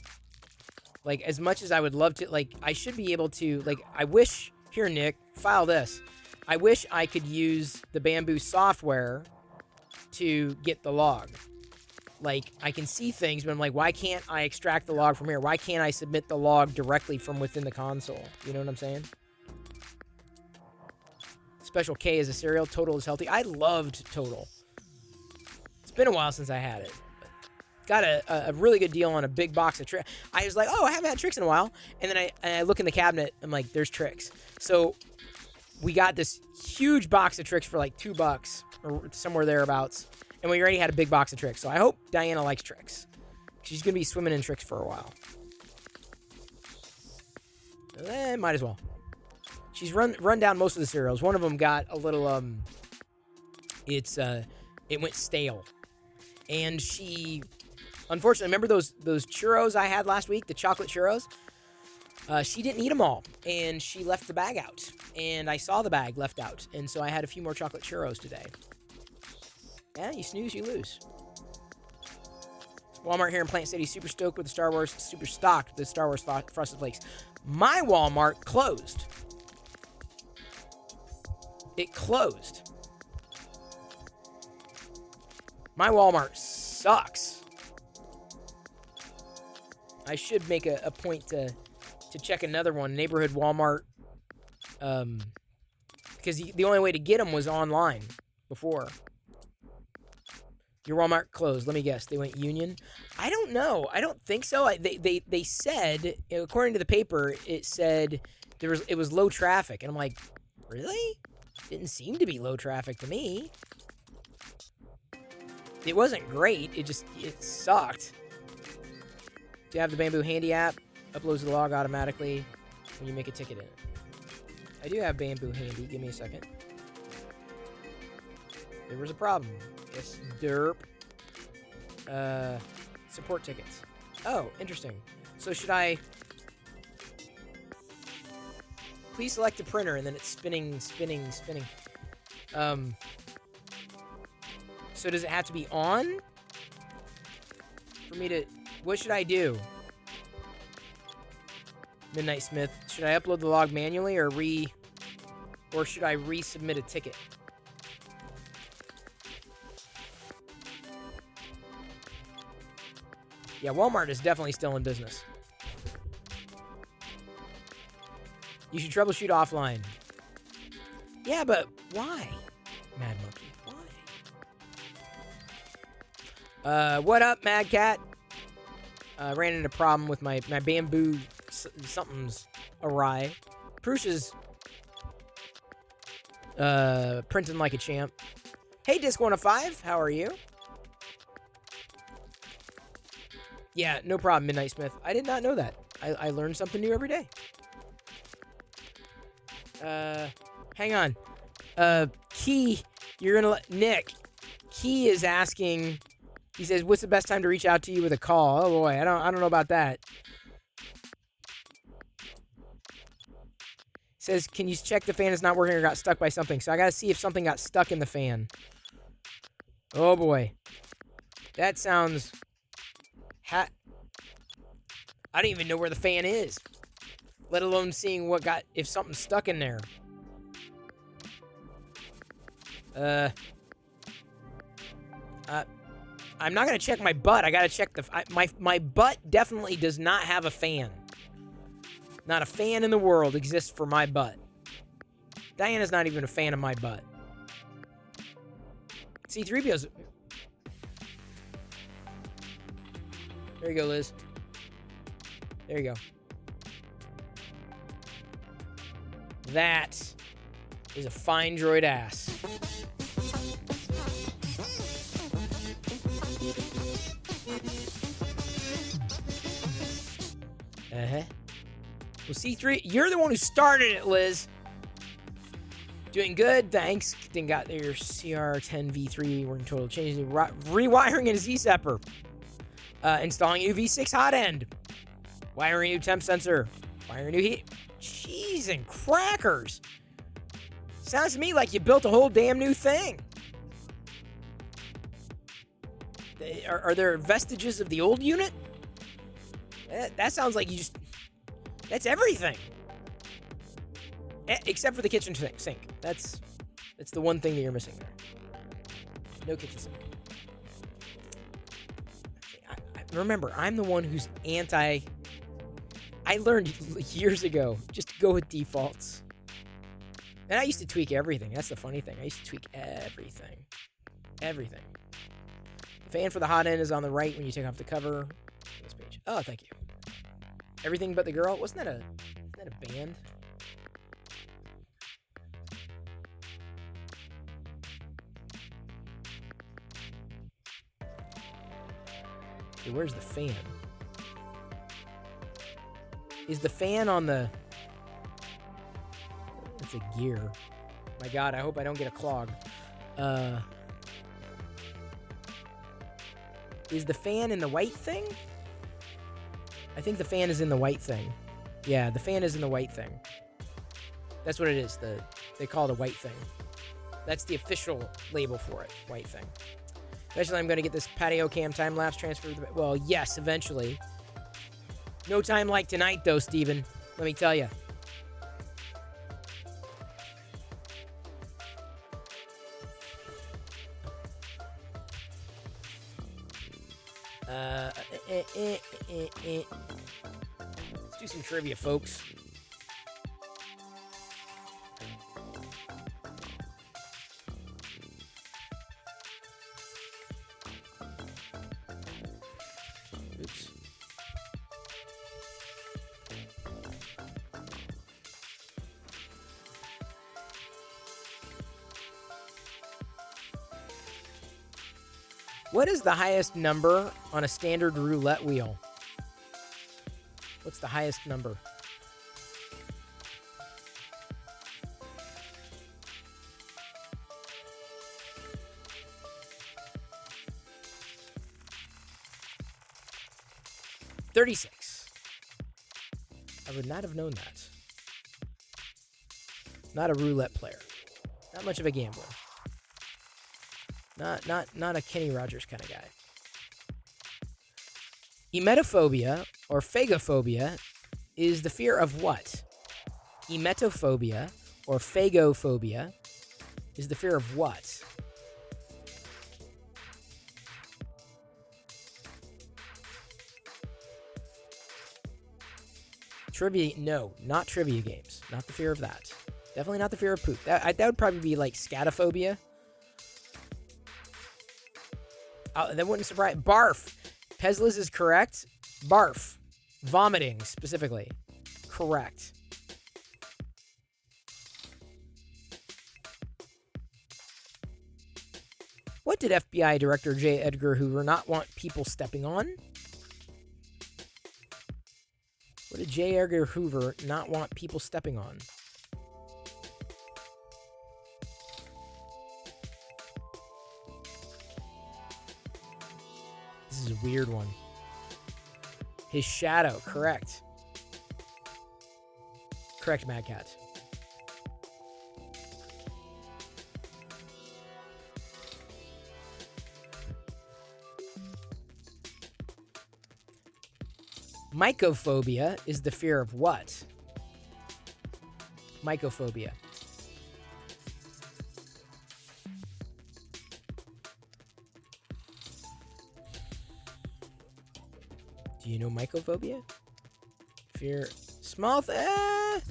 Like, as much as I would love to, like, I should be able to, like, I wish, here, Nick, file this. I wish I could use the bamboo software to get the log. Like, I can see things, but I'm like, why can't I extract the log from here? Why can't I submit the log directly from within the console? You know what I'm saying? Special K is a cereal. Total is healthy. I loved Total. It's been a while since I had it. Got a really good deal on a big box of Trix. I was like, oh, I haven't had Trix in a while. And then I look in the cabinet. I'm like, there's Trix. So we got this huge box of Trix for like $2 or somewhere thereabouts. And we already had a big box of Trix. So I hope Diana likes Trix. She's going to be swimming in Trix for a while. Might as well. She's run down most of the cereals. One of them got a little, it went stale. And she, unfortunately, remember those churros I had last week, the chocolate churros? She didn't eat them all, and she left the bag out. And I saw the bag left out, and so I had a few more chocolate churros today. Yeah, you snooze, you lose. Walmart here in Plant City, super stoked with the Star Wars, super stocked with the Star Wars Frosted Flakes. My Walmart closed. It closed. My Walmart sucks. I should make a point to check another one, neighborhood Walmart, because the only way to get them was online before. Your Walmart closed. Let me guess. They went Union. I don't know. I don't think so. They said, according to the paper, it said it was low traffic, and I'm like, really? Didn't seem to be low traffic to me. It wasn't great. It sucked. Do you have the Bamboo Handy app? Uploads the log automatically when you make a ticket in it. I do have Bamboo Handy. Give me a second. There was a problem. Yes, derp. Support tickets. Oh, interesting. So should I... Please select a printer, and then it's spinning. So does it have to be on? For me to... What should I do? Midnight Smith. Should I upload the log manually or should I resubmit a ticket? Yeah, Walmart is definitely still in business. You should troubleshoot offline. Yeah, but why? Mad Monkey, why? What up, Mad Cat? Ran into a problem with my bamboo something's awry. Prush's printing like a champ. Hey, Disc105, how are you? Yeah, no problem, Midnight Smith. I did not know that. I learn something new every day. Hang on. Key, you're gonna Nick. Key is asking. He says, "What's the best time to reach out to you with a call?" Oh boy, I don't know about that. Says, "Can you check the fan is not working or got stuck by something?" So I gotta see if something got stuck in the fan. Oh boy, that sounds. I don't even know where the fan is, let alone seeing if something's stuck in there. I'm not gonna check my butt. I gotta check my butt. Definitely does not have a fan. Not a fan in the world exists for my butt. Diana's not even a fan of my butt. C-3PO's. There you go, Liz. There you go. That is a fine droid ass. Uh-huh. Well, C3, you're the one who started it, Liz. Doing good, thanks. Then got your CR10V3 working total change. Rewiring a Z-Sepper. Installing a V6 hot end. Wiring a new temp sensor. Wiring a new heat. Cheese and crackers. Sounds to me like you built a whole damn new thing. Are there vestiges of the old unit? That sounds like you just... That's everything. Except for the kitchen sink. That's the one thing that you're missing there. No kitchen sink. Remember, I'm the one who's anti... I learned years ago, just go with defaults. And I used to tweak everything. That's the funny thing. I used to tweak everything. Everything. The fan for the hot end is on the right when you take off the cover. This page. Oh, thank you. Everything But the Girl. Wasn't that a band? Okay, where's the fan? Is the fan on the... It's a gear. My God, I hope I don't get a clog. Is the fan in the white thing? I think the fan is in the white thing. Yeah, the fan is in the white thing. That's what it is. They call it a white thing. That's the official label for it. White thing. Eventually, I'm going to get this patio cam time-lapse transferred. Well, yes, eventually. No time like tonight, though, Steven. Let me tell you. Let's do some trivia, folks. Oops. What is the highest number on a standard roulette wheel? What's the highest number? $36. I would not have known that. Not a roulette player. Not much of a gambler. Not a Kenny Rogers kind of guy. Emetophobia or phagophobia is the fear of what? Emetophobia or phagophobia is the fear of what? Trivia, no, not trivia games. Not the fear of that. Definitely not the fear of poop. That would probably be like scatophobia. That wouldn't surprise. Barf. Pezlis is correct. Barf. Vomiting, specifically. Correct. What did FBI Director J. Edgar Hoover not want people stepping on? What did J. Edgar Hoover not want people stepping on? This is a weird one. His shadow, correct. Correct, Mad Cat. Mycophobia is the fear of what? Mycophobia. Do you know mycophobia? Fear. Small.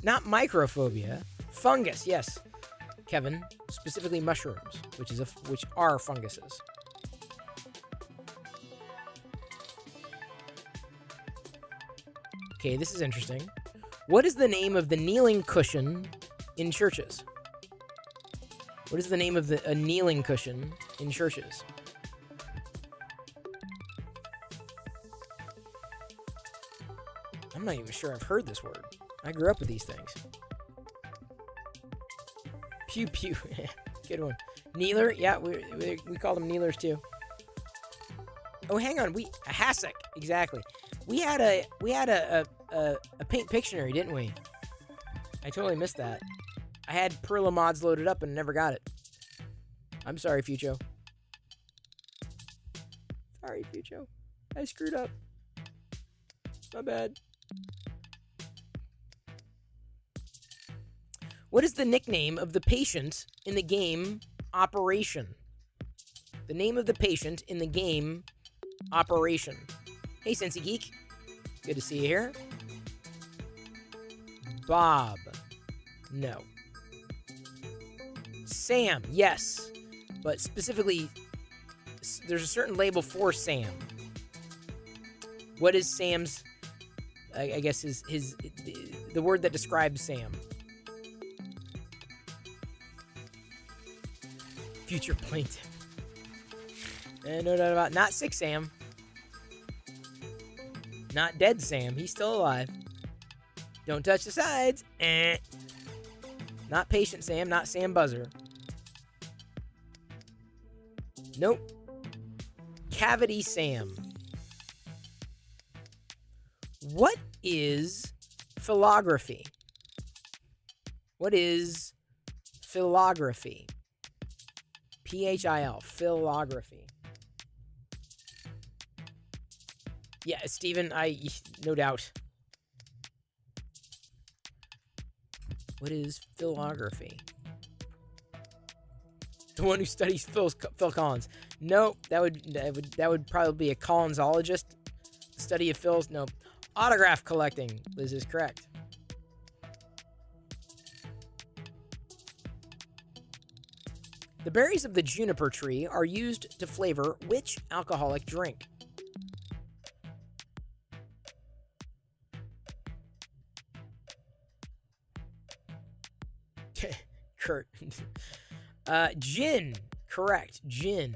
Not microphobia. Fungus, yes. Kevin. Specifically mushrooms, which are funguses. Okay, this is interesting. What is the name of the kneeling cushion in churches? What is the name of a kneeling cushion in churches? I'm not even sure I've heard this word. I grew up with these things. Pew pew. Good one. Kneeler? Yeah, we call them kneelers too. Oh, hang on. A hassock. Exactly. We had a paint Pictionary, didn't we? I totally missed that. I had Perla mods loaded up and never got it. I'm sorry, Fucho. Sorry, Fucho. I screwed up. My bad. What is the nickname of the patient in the game Operation? The name of the patient in the game Operation. Hey, Sensi Geek. Good to see you here. Bob. No. Sam, yes. But specifically, there's a certain label for Sam. What is Sam's, I guess, the word that describes Sam? Future plaintiff. No doubt about it. Not sick Sam. Not dead Sam. He's still alive. Don't touch the sides. Not patient Sam. Not Sam Buzzer. Nope. Cavity Sam. What is philography? What is philography? Phil. Philography. Yeah, Steven, no doubt. What is philography? The one who studies Phil Collins. Nope, that would probably be a Collinsologist. Study of Phil's. Nope. Autograph collecting. Liz is correct. The berries of the juniper tree are used to flavor which alcoholic drink? Kurt. Gin. Correct. Gin.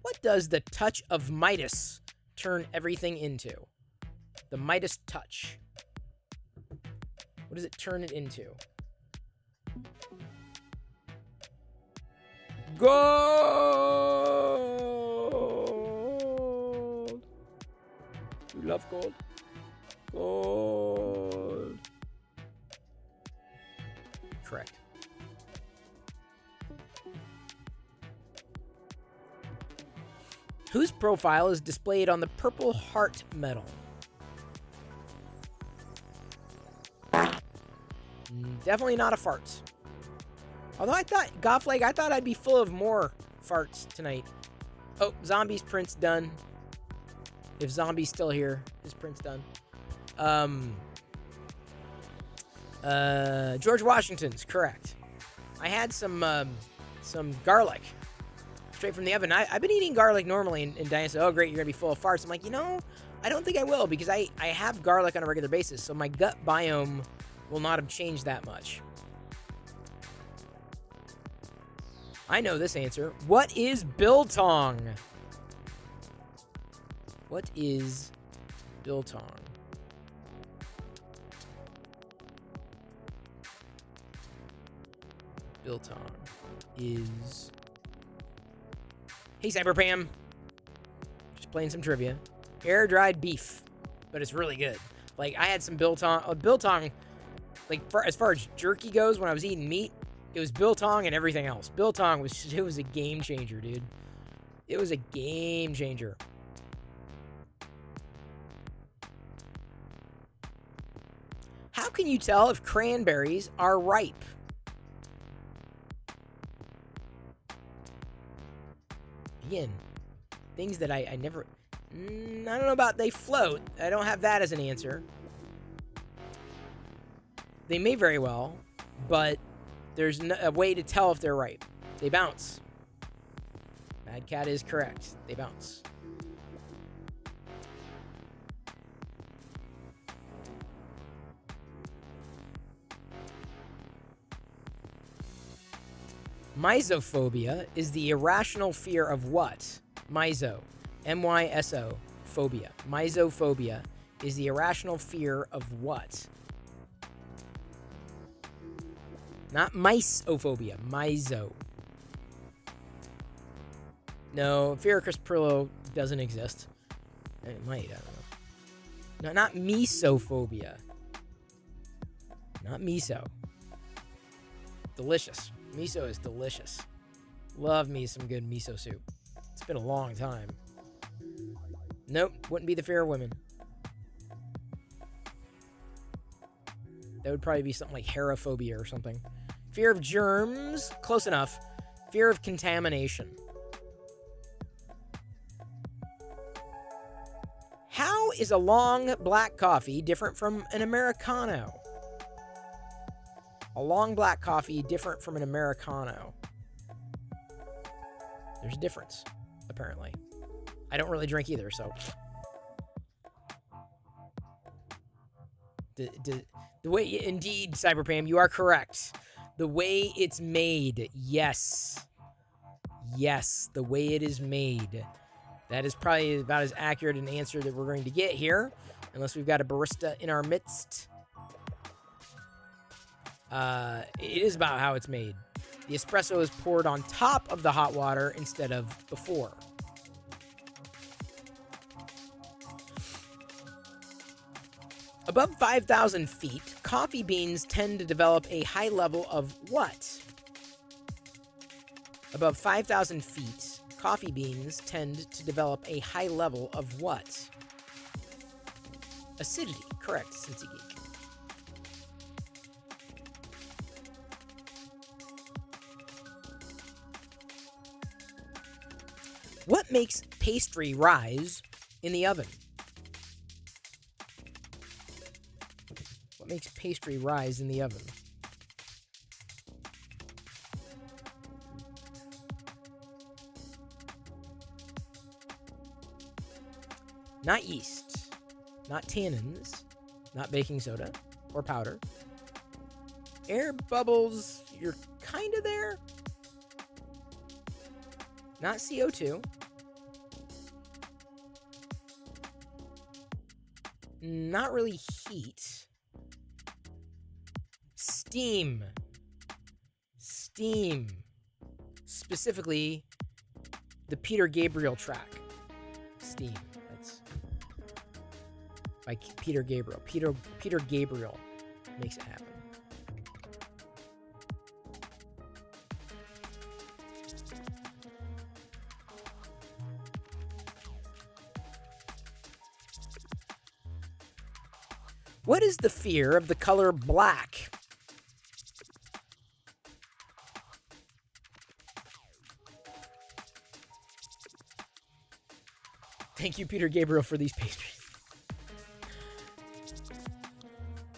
What does the touch of Midas turn everything into? The Midas touch. What does it turn it into? Gold. You love gold. Gold. Correct. Whose profile is displayed on the Purple Heart medal? Definitely not a fart. Although I thought, Goffleg, I thought I'd be full of more farts tonight. Oh, Zombie's print's done. If Zombie's still here, his print's done. George Washington's correct. I had some garlic straight from the oven. I've been eating garlic normally, and Diane said, oh, great, you're going to be full of farts. I'm like, I don't think I will, because I have garlic on a regular basis, so my gut biome will not have changed that much. I know this answer. What is biltong? What is biltong? Biltong is... Hey, Cyberpam. Just playing some trivia. Air-dried beef. But it's really good. Like, I had some biltong... biltong, like, as far as jerky goes, when I was eating meat, it was biltong and everything else. Biltong was a game changer, dude. It was a game changer. How can you tell if cranberries are ripe? Again, things that I never... I don't know about they float. I don't have that as an answer. They may very well, but there's a way to tell if they're ripe. They bounce. Mad Cat is correct. They bounce. Mysophobia is the irrational fear of what? Myso. M-Y-S-O. Phobia. Mysophobia is the irrational fear of what? Not misophobia. Myso. No, fear of Chris Pirillo doesn't exist. It might, I don't know. No, not misophobia. Not miso. Delicious. Miso is delicious. Love me some good miso soup. It's been a long time. Nope, wouldn't be the fear of women. That would probably be something like herophobia or something. Fear of germs, close enough. Fear of contamination. How is a long black coffee different from an Americano? A long black coffee different from an Americano. There's a difference, apparently. I don't really drink either, so. The way, indeed, Cyberpam, you are correct. The way it's made, yes. Yes, the way it is made. That is probably about as accurate an answer that we're going to get here, unless we've got a barista in our midst. It is about how it's made. The espresso is poured on top of the hot water instead of before. Above 5,000 feet, coffee beans tend to develop a high level of what? Above 5,000 feet, coffee beans tend to develop a high level of what? Acidity. Correct, Cincy Geek. What makes pastry rise in the oven? What makes pastry rise in the oven? Not yeast, not tannins, not baking soda or powder. Air bubbles, you're kind of there. Not CO2. Not really heat. Steam. Steam. Specifically, the Peter Gabriel track. Steam. That's by Peter Gabriel. Peter Gabriel makes it happen. What is the fear of the color black? Thank you, Peter Gabriel, for these pastries.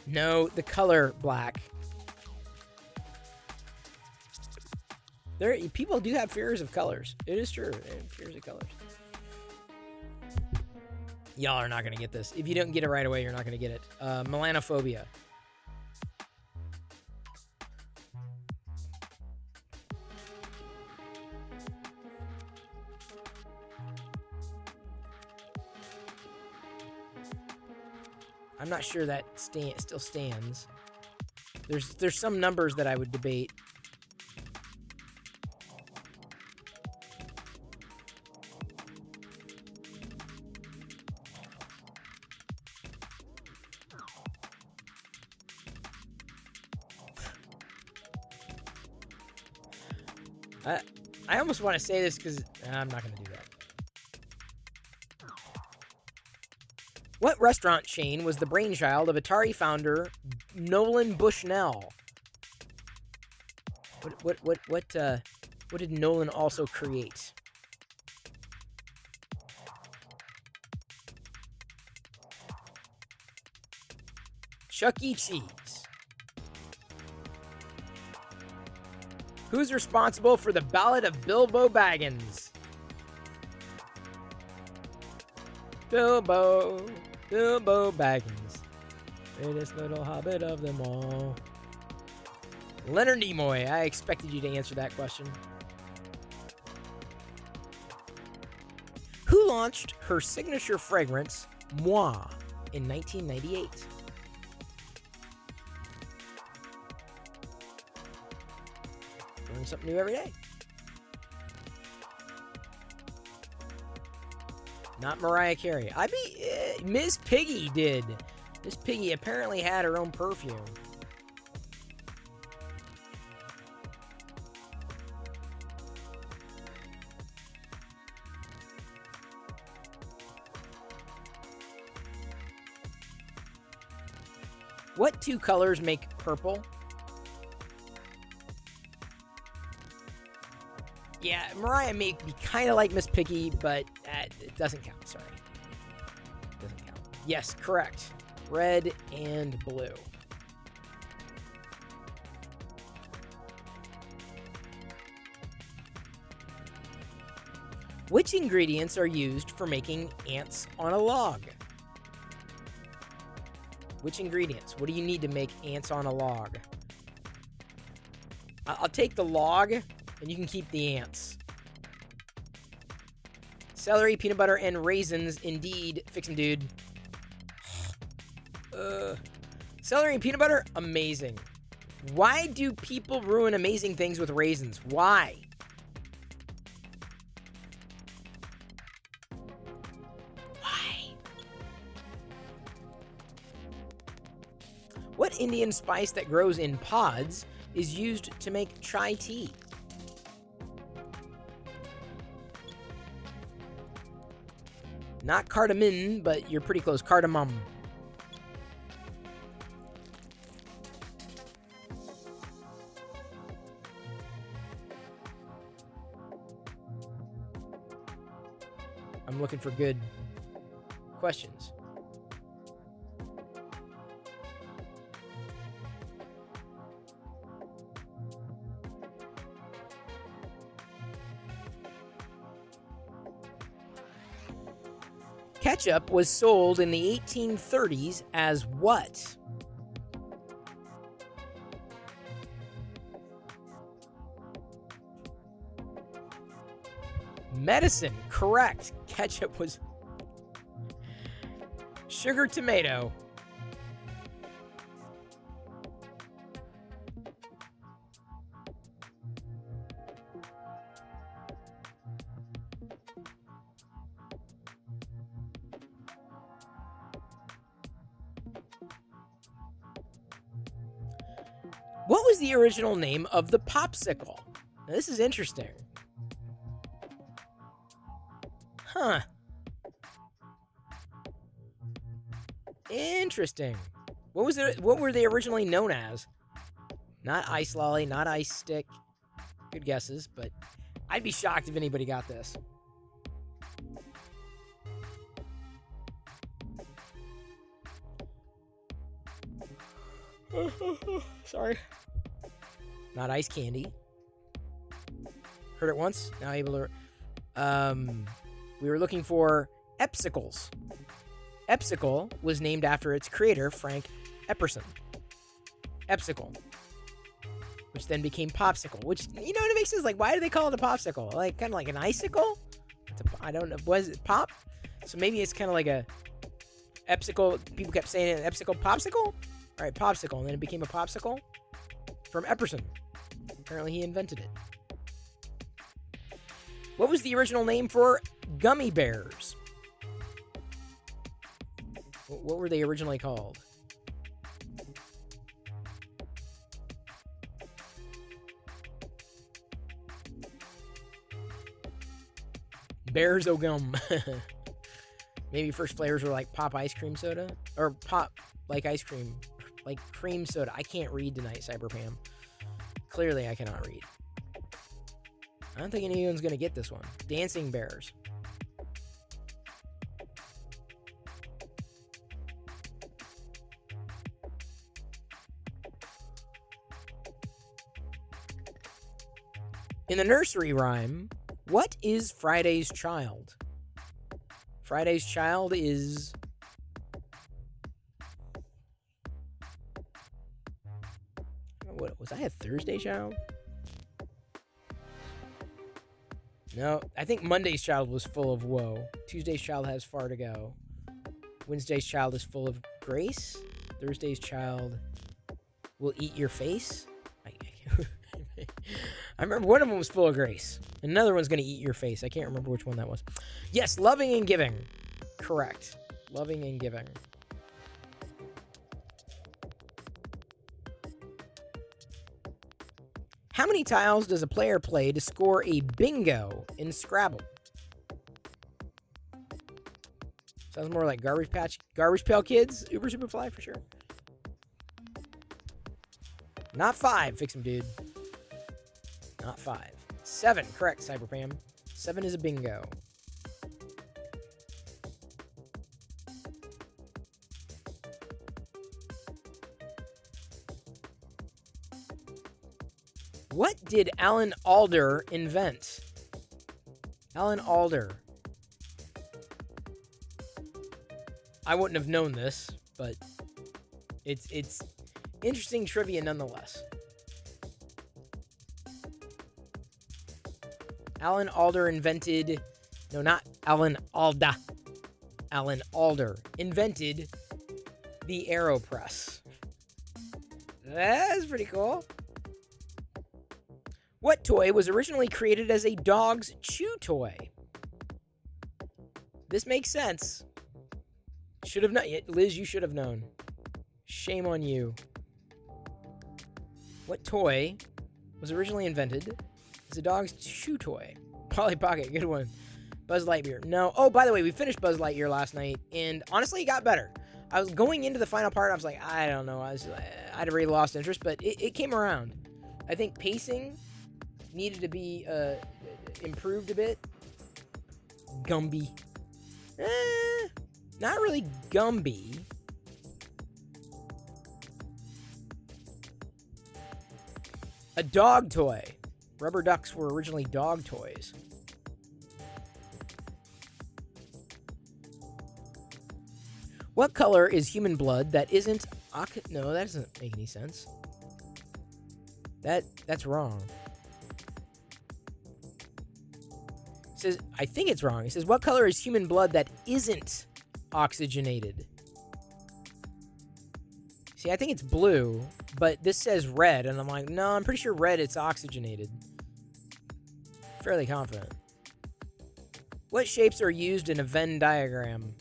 No, the color black. People do have fears of colors. It is true. They have fears of colors. Y'all are not going to get this. If you don't get it right away, you're not going to get it. Melanophobia. I'm not sure that still stands. There's some numbers that I would debate. I almost want to say this because I'm not going to do that. What restaurant chain was the brainchild of Atari founder Nolan Bushnell? What did Nolan also create? Chuck E. Cheese. Who's responsible for the Ballad of Bilbo Baggins? Bilbo Baggins, greatest little hobbit of them all. Leonard Nimoy. I expected you to answer that question. Who launched her signature fragrance, Moi, in 1998? Learn something new every day. Not Mariah Carey. Miss Piggy did. Miss Piggy apparently had her own perfume. What two colors make purple? Yeah, Mariah may be kind of like Miss Piggy, but it doesn't count. Sorry. Doesn't count. Yes, correct. Red and blue. Which ingredients are used for making ants on a log? Which ingredients? What do you need to make ants on a log? I'll take the log, and you can keep the ants. Celery, peanut butter, and raisins. Indeed. Fix 'em, dude. Celery and peanut butter? Amazing. Why do people ruin amazing things with raisins? Why? Why? What Indian spice that grows in pods is used to make chai tea? Not cardamom, but you're pretty close. Cardamom. I'm looking for good questions. Ketchup was sold in the 1830s as what? Medicine, correct. Ketchup was sugar tomato. What was the original name of the popsicle? Now, this is interesting. Huh. Interesting. What were they originally known as? Not ice lolly, not ice stick. Good guesses, but I'd be shocked if anybody got this. Sorry. Not ice candy. Heard it once. Now able to. We were looking for Epsicles. Epsicle was named after its creator, Frank Epperson. Epsicle. Which then became popsicle. Which, you know what it makes sense? Like, why do they call it a popsicle? Like, kind of like an icicle? I don't know. Was it pop? So maybe it's kind of like a Epsicle. People kept saying it, Epsicle popsicle? All right, popsicle. And then it became a popsicle from Epperson. Apparently he invented it. What was the original name for gummy bears? What were they originally called? Bears O' Gum. Maybe first flavors were like pop ice cream soda? Or pop, like ice cream. Like cream soda. I can't read tonight, Cyberpam. Clearly I cannot read. I don't think anyone's going to get this one. Dancing bears. In the nursery rhyme, what is Friday's child? Friday's child is... What, was I a Thursday child? No, I think Monday's child was full of woe. Tuesday's child has far to go. Wednesday's child is full of grace. Thursday's child will eat your face. I remember one of them was full of grace. Another one's going to eat your face. I can't remember which one that was. Yes, loving and giving. Correct. Loving and giving. How many tiles does a player play to score a bingo in Scrabble? Sounds more like Garbage Pail Kids. Uber Superfly for sure. Not 5. Fix him, dude. Not 5. 7. Correct, Cyberpam. 7 is a bingo. What did Alan Alda invent? Alan Alda. I wouldn't have known this, but it's interesting trivia nonetheless. Alan Alda invented... No, not Alan Alda. Alan Alda invented the AeroPress. That's pretty cool. What toy was originally created as a dog's chew toy? This makes sense. Should have known. Liz, you should have known. Shame on you. What toy was originally invented as a dog's chew toy? Polly Pocket, good one. Buzz Lightyear. No. Oh, by the way, we finished Buzz Lightyear last night, and honestly, it got better. I was going into the final part, I was like, I don't know. I'd already lost interest, but it came around. I think pacing needed to be improved a bit. Gumby. Not really Gumby. A dog toy. Rubber ducks were originally dog toys. What color is human blood that isn't... No, that doesn't make any sense. That's wrong. It says, I think it's wrong. It says, what color is human blood that isn't oxygenated? See, I think it's blue, but this says red, and I'm like, no, I'm pretty sure red, it's oxygenated. Fairly confident. What shapes are used in a Venn diagram?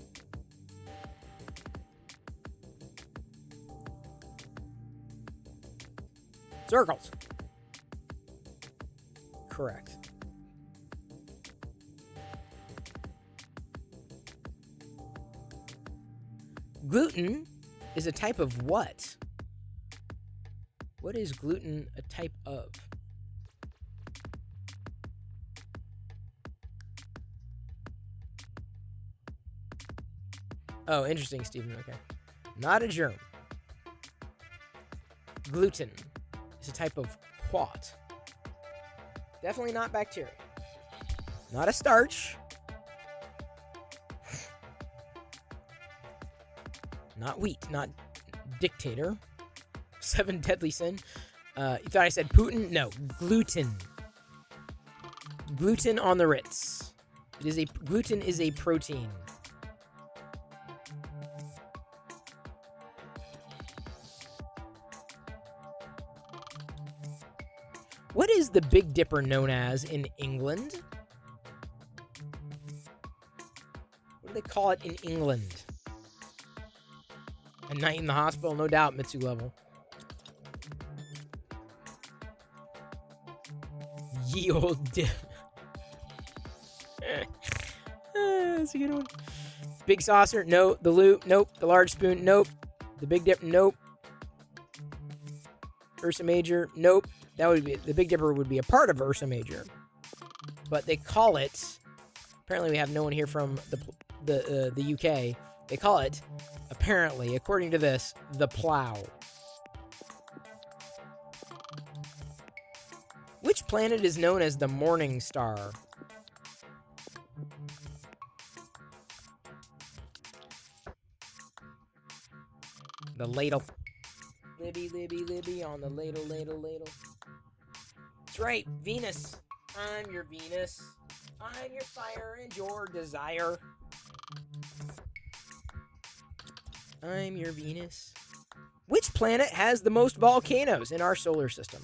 Circles. Correct. Gluten is a type of what? What is gluten a type of? Oh, interesting, Stephen. Okay. Not a germ. Gluten is a type of what? Definitely not bacteria. Not a starch. Not wheat. Not dictator. 7 deadly sin. You thought I said Putin? No. Gluten. Gluten on the Ritz. Gluten is a protein. What is the Big Dipper known as in England? What do they call it in England? A night in the hospital, no doubt, Mitsu level. Ye old dip. That's a good one. Big saucer, no. The loot, nope. The large spoon, nope. The Big Dip, nope. Ursa Major, nope. That would be the Big Dipper would be a part of Ursa Major, but they call it. Apparently, we have no one here from the UK. They call it, apparently, according to this, the Plow. Which planet is known as the Morning Star? The ladle. Libby, Libby, Libby on the ladle, ladle, ladle. That's right, Venus. I'm your Venus. I'm your fire and your desire. I'm your Venus. Which planet has the most volcanoes in our solar system?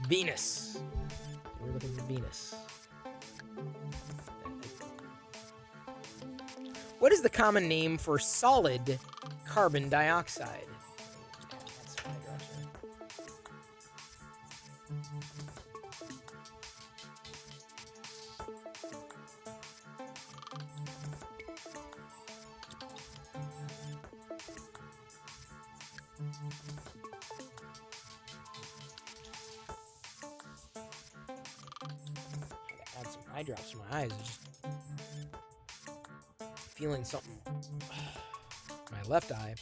Venus. We're looking for Venus. What is the common name for solid carbon dioxide? add some eye drops to my eyes. Just feeling something. My left eye.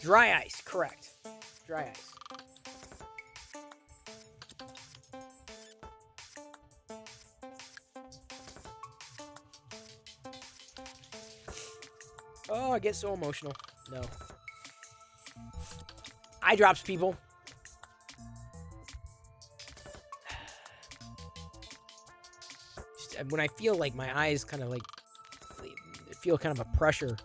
Dry ice, correct. Dry ice. Oh, I get so emotional. No. Eye drops, people. Just, when I feel like my eyes kind of like feel kind of a pressure,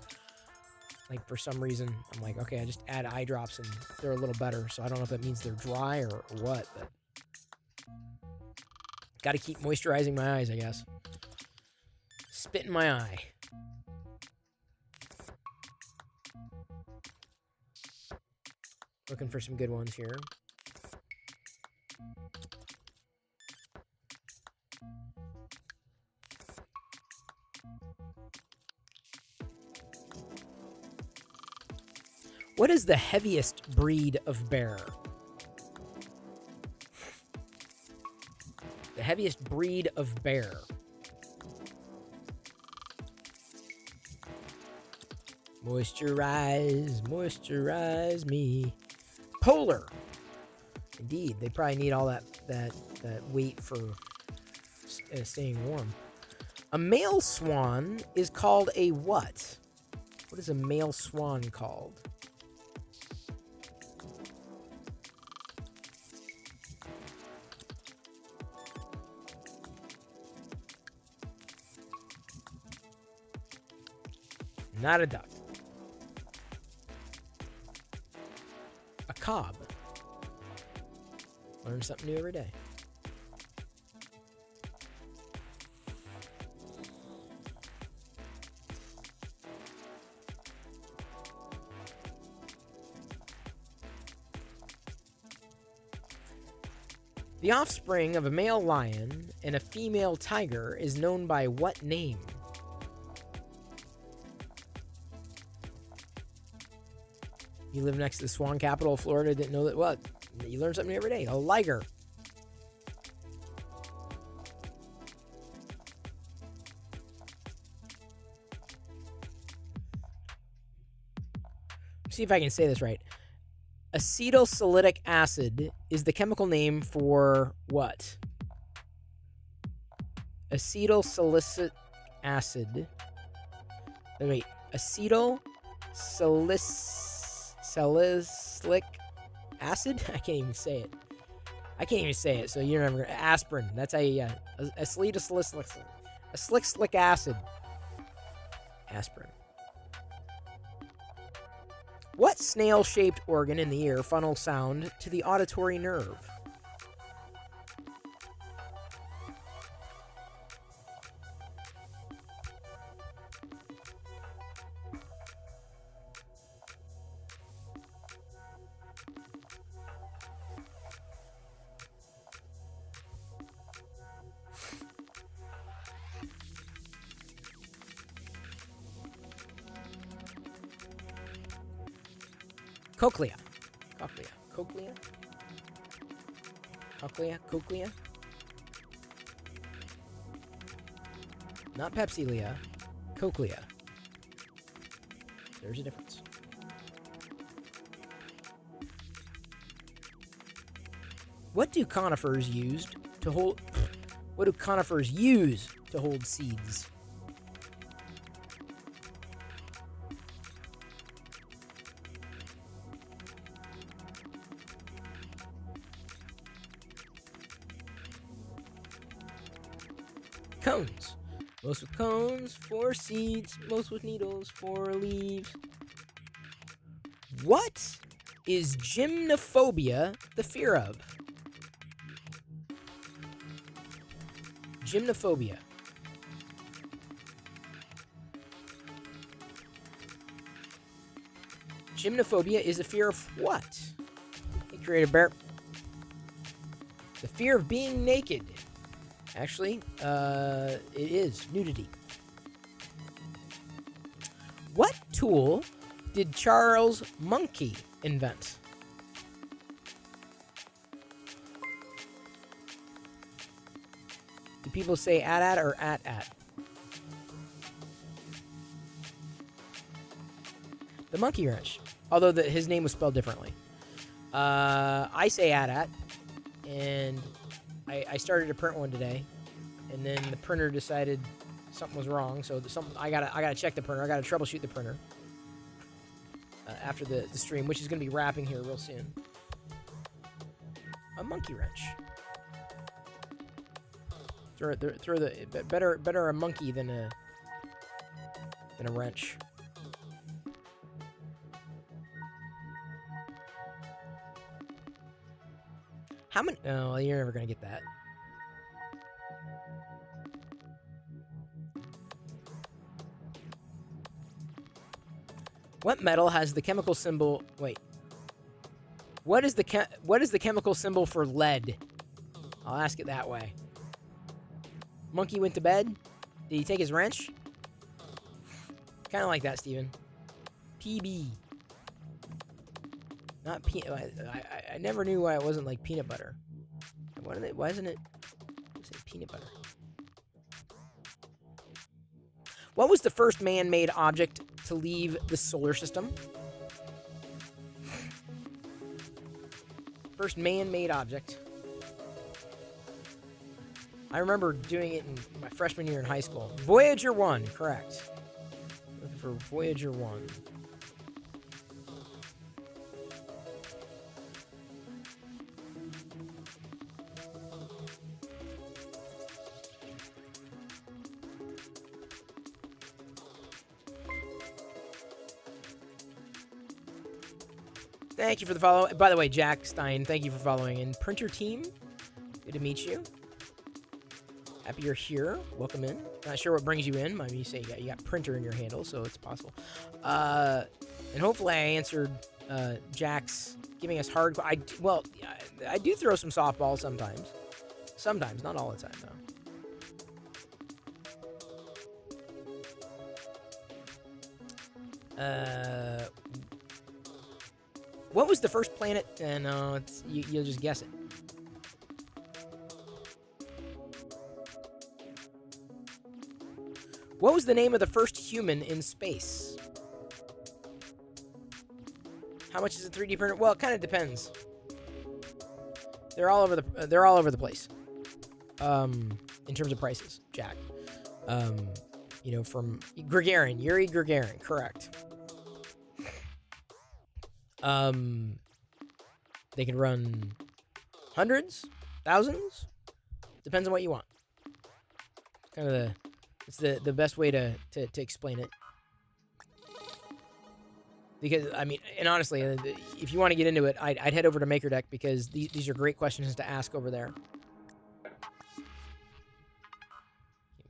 like for some reason, I'm like, okay, I just add eye drops and they're a little better. So I don't know if that means they're dry or what, but got to keep moisturizing my eyes, I guess. Spit in my eye. Looking for some good ones here. What is the heaviest breed of bear? The heaviest breed of bear. Moisturize, moisturize me. Polar. Indeed, they probably need all that weight for staying warm. A male swan is called a what? What is a male swan called? Not a duck. A cob. Learn something new every day. The offspring of a male lion and a female tiger is known by what name? You live next to the swan capital of Florida, didn't know that what? You learn something every day. A liger. See if I can say this right. Acetylsalicylic acid is the chemical name for what? Acetylsalicylic acid. Wait. Acetylsalicylic acid? I can't even say it. So you remember aspirin. That's how you acetylsalicylic acid. Aspirin. What snail-shaped organ in the ear funnels sound to the auditory nerve? Cochlea. Cochlea. Not Pepsilia. Cochlea. There's a difference. What do conifers use to hold seeds? Cones. Most with cones, for seeds. Most with needles, for leaves. What is gymnophobia the fear of? Gymnophobia. Gymnophobia is the fear of what? Hey, Creative Bear. The fear of being naked. Actually, it is nudity. What tool did Charles Monkey invent? Do people say at or at? The monkey wrench. Although his name was spelled differently. I say at. And I started to print one today. And then the printer decided something was wrong. So I gotta check the printer. I gotta troubleshoot the printer. After the stream, which is going to be wrapping here real soon. A monkey wrench. Better a monkey than a wrench. How many? Oh, well, you're never going to get that. What metal has the chemical symbol? Wait. What is the chemical symbol for lead? I'll ask it that way. Monkey went to bed. Did he take his wrench? Kind of like that, Steven. PB. Not peanut. I never knew why it wasn't like peanut butter. Why isn't it? Say peanut butter. What was the first man-made object to leave the solar system? First man-made object. I remember doing it in my freshman year in high school. Voyager 1, correct. Looking for Voyager 1. Thank you for the follow. By the way, Jack Stein, thank you for following. And Printer Team, good to meet you. Happy you're here. Welcome in. Not sure what brings you in. I mean, you say you got printer in your handle, so it's possible. And hopefully I answered Jack's giving us hard. I do throw some softballs sometimes. Sometimes, not all the time though. What was the first planet? No, you'll just guess it. What was the name of the first human in space? How much is a 3D printer? Well, it kind of depends. They're all over the place. In terms of prices, Jack. From Gagarin, Yuri Gagarin, correct. They can run hundreds, thousands. Depends on what you want. Kind of it's the best way to explain it. Because I mean, and honestly, if you want to get into it, I'd head over to MakerDeck because these are great questions to ask over there. Give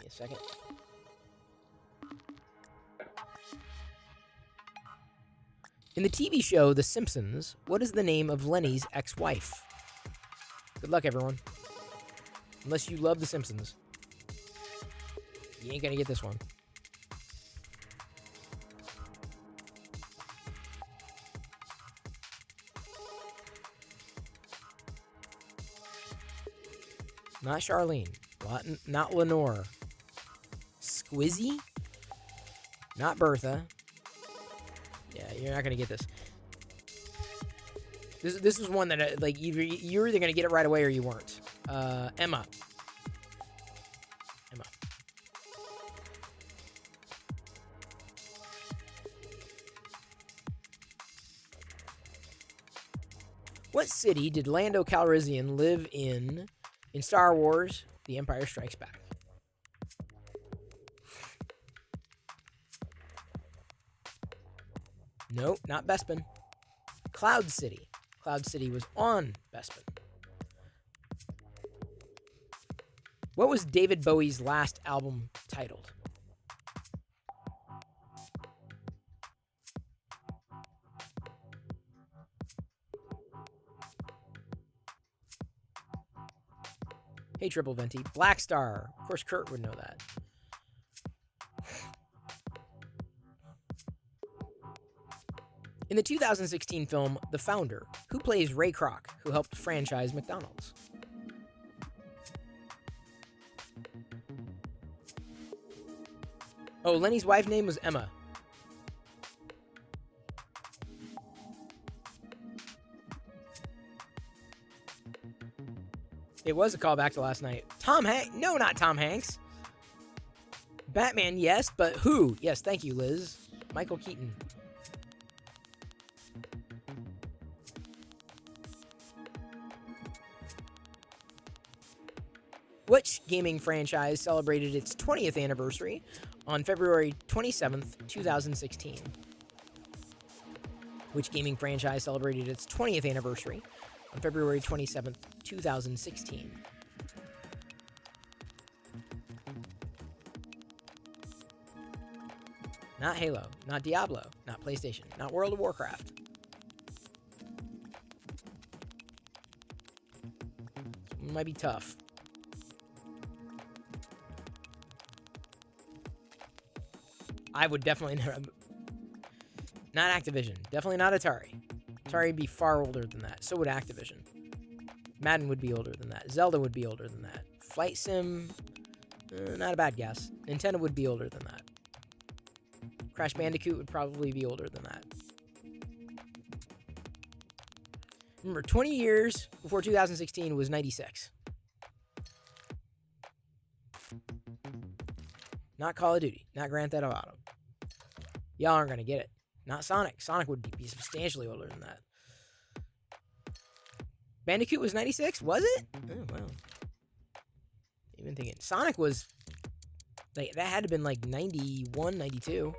me a second. In the TV show The Simpsons, what is the name of Lenny's ex-wife? Good luck, everyone. Unless you love The Simpsons. You ain't gonna get this one. Not Charlene. Not Lenore. Squizzy? Not Bertha. Yeah, you're not gonna get this. This is one that like you're either gonna get it right away or you weren't. Emma. What city did Lando Calrissian live in Star Wars: The Empire Strikes Back? Nope, not Bespin. Cloud City. Cloud City was on Bespin. What was David Bowie's last album titled? Hey, Triple Venti. Black Star. Of course, Kurt would know that. In the 2016 film The Founder, who plays Ray Kroc, who helped franchise McDonald's? Oh, Lenny's wife name was Emma. It was a callback to last night. Tom Hanks? No, not Tom Hanks. Batman, yes, but who? Yes, thank you, Liz. Michael Keaton. Which gaming franchise celebrated its 20th anniversary on February 27th, 2016? Which gaming franchise celebrated its 20th anniversary on February 27th, 2016? Not Halo, not Diablo, not PlayStation, not World of Warcraft. It might be tough. I would definitely never. Not Activision. Definitely not Atari. Atari would be far older than that. So would Activision. Madden would be older than that. Zelda would be older than that. Flight Sim, not a bad guess. Nintendo would be older than that. Crash Bandicoot would probably be older than that. Remember, 20 years before 2016 was 96. Not Call of Duty. Not Grand Theft Auto. Y'all aren't going to get it. Not Sonic. Sonic would be substantially older than that. Bandicoot was 96? Was it? Oh, wow. Even thinking. Sonic was... like, that had to have been like 91, 92.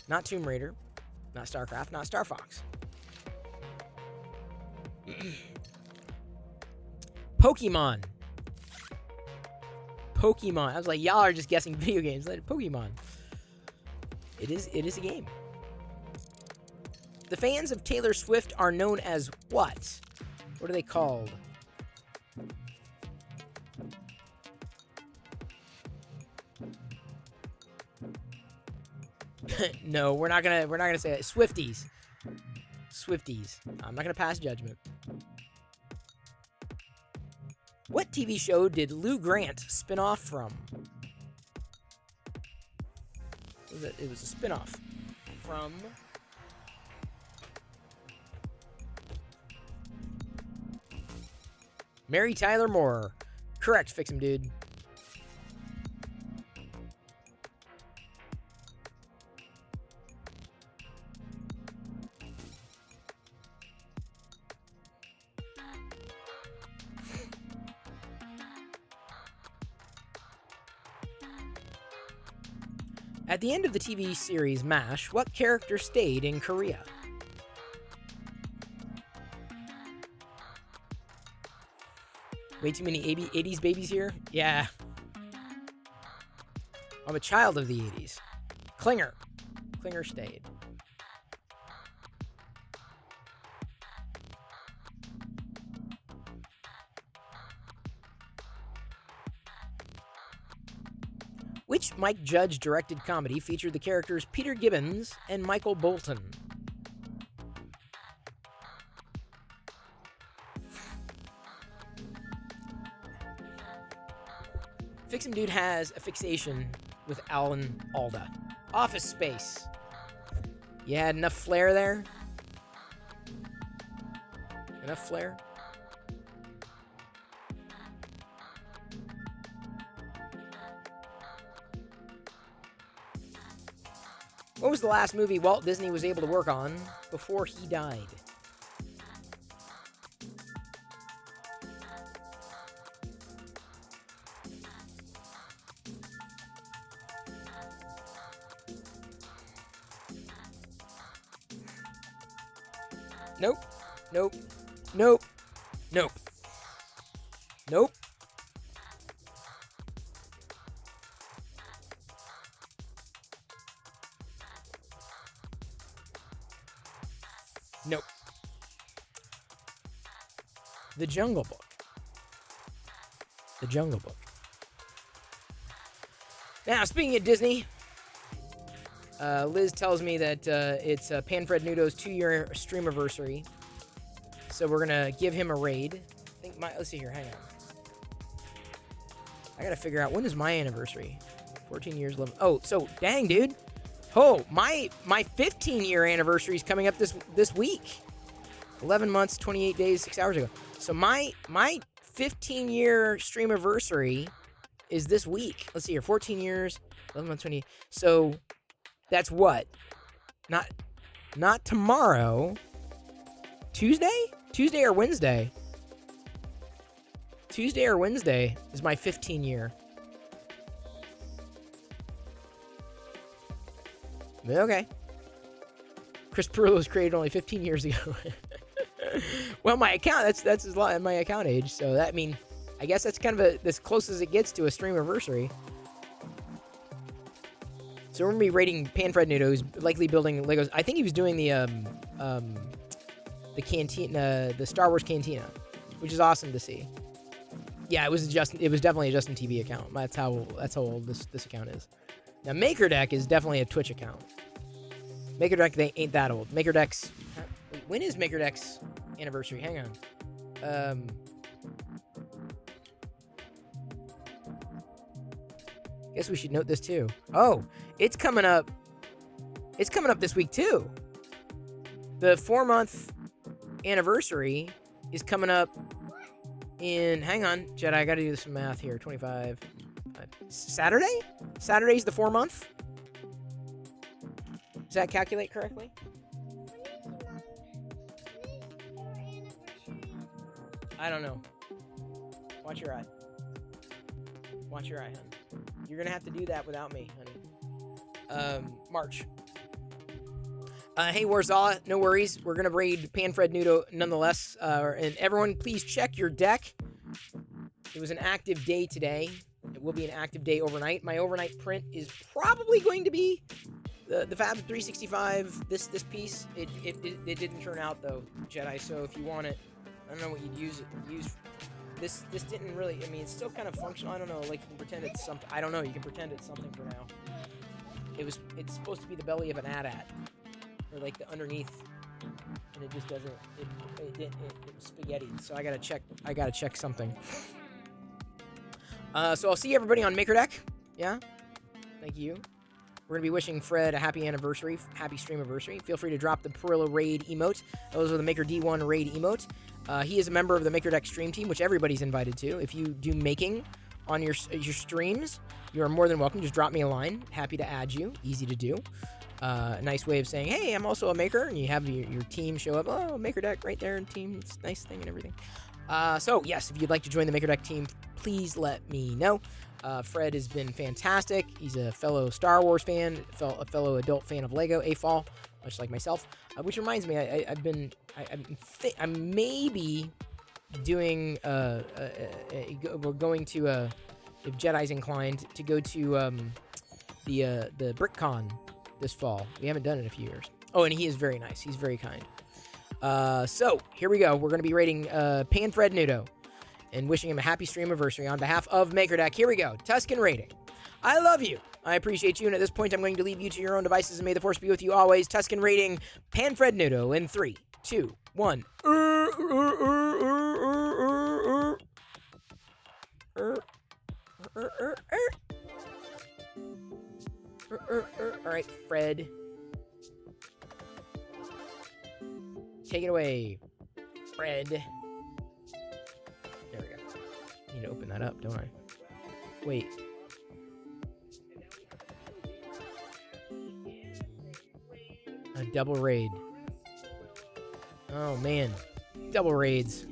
Not Tomb Raider. Not StarCraft. Not Star Fox. Pokemon. Pokemon. I was like, y'all are just guessing video games. Like Pokemon. It is a game. The fans of Taylor Swift are known as what? What are they called? No, we're not gonna say it. Swifties. Swifties. I'm not gonna pass judgment. What TV show did Lou Grant spin off from? It was a spin-off from... Mary Tyler Moore. Correct, Fix 'em, dude. At the end of the TV series MASH, what character stayed in Korea? Way too many 80s babies here? Yeah. I'm a child of the 80s. Klinger. Klinger stayed. Which Mike Judge directed comedy featured the characters Peter Gibbons and Michael Bolton? Fix-Em Dude has a fixation with Alan Alda. Office Space. You had enough flair there? Enough flair? What was the last movie Walt Disney was able to work on before he died? Nope. Nope. Nope. Nope. Nope. Nope. The Jungle Book. The Jungle Book. Now, speaking of Disney, Liz tells me that it's Panfred Nudo's 2-year streamiversary. So we're going to give him a raid. Let's see here. Hang on. I got to figure out, when is my anniversary? 14 years. 11. Oh, so dang, dude. Oh, my 15-year anniversary is coming up this week. 11 months, 28 days, 6 hours ago. So my 15-year streamiversary is this week. Let's see here. 14 years, 11 months, 20. So that's what? Not tomorrow. Tuesday? Tuesday or Wednesday? Tuesday or Wednesday is my 15-year. Okay. Chris Perillo was created only 15 years ago. Well, my account, that's my account age. So that, I mean, I guess that's kind of as close as it gets to a streamiversary. So we're going to be rating Panfred Nudo, who's likely building Legos. I think he was doing the cantina, the Star Wars cantina, which is awesome to see. Yeah, it was definitely a Justin TV account. That's how old this account is. Now MakerDeck is definitely a Twitch account. MakerDeck, they ain't that old. MakerDeck's, wait, when is MakerDeck's anniversary? Hang on. Guess we should note this too. Oh, it's coming up. It's coming up this week too. The 4-month anniversary is coming up in, hang on, Jedi, I gotta do some math here. 25. Saturday? Saturday's the 4-month? Does that calculate correctly? I don't know. Watch your eye. Watch your eye, honey. You're gonna have to do that without me, honey. March. Hey, Warzala, no worries. We're gonna raid Panfred Nudo nonetheless. And everyone, please check your deck. It was an active day today. It will be an active day overnight. My overnight print is probably going to be the Fab 365. This piece. It didn't turn out though, Jedi. So if you want it, I don't know what you'd use. This didn't really. I mean, it's still kind of functional. I don't know. Like you can pretend it's something. I don't know. You can pretend it's something for now. It's supposed to be the belly of an AT-AT, or like the underneath, and it just doesn't. It was spaghetti. So I gotta check something. So I'll see everybody on MakerDeck. Yeah? Thank you. We're going to be wishing Fred a happy anniversary, happy streamiversary. Feel free to drop the Perillo Raid emote. Those are the Maker D1 Raid emote. He is a member of the MakerDeck stream team, which everybody's invited to. If you do making on your streams, you are more than welcome. Just drop me a line. Happy to add you. Easy to do. Nice way of saying, hey, I'm also a maker. And you have your team show up. Oh, MakerDeck right there. Team. It's a nice thing and everything. So, yes, if you'd like to join the MakerDeck team, please let me know. Fred has been fantastic. He's a fellow Star Wars fan, a fellow adult fan of Lego, AFOL, much like myself. Which reminds me, I'm maybe doing, we're going to, if Jedi's inclined, to go to the BrickCon this fall. We haven't done it in a few years. Oh, and he is very nice. He's very kind. So, here we go. We're going to be rating Panfred Nudo and wishing him a happy streamiversary on behalf of MakerDeck. Here we go. Tuscan rating. I love you. I appreciate you. And at this point, I'm going to leave you to your own devices, and may the force be with you always. Tuscan rating Panfred Nudo in 3, 2, 1. All right, Fred. Take it away, Fred. There we go. Need to open that up, don't I? Wait. A double raid. Oh, man. Double raids.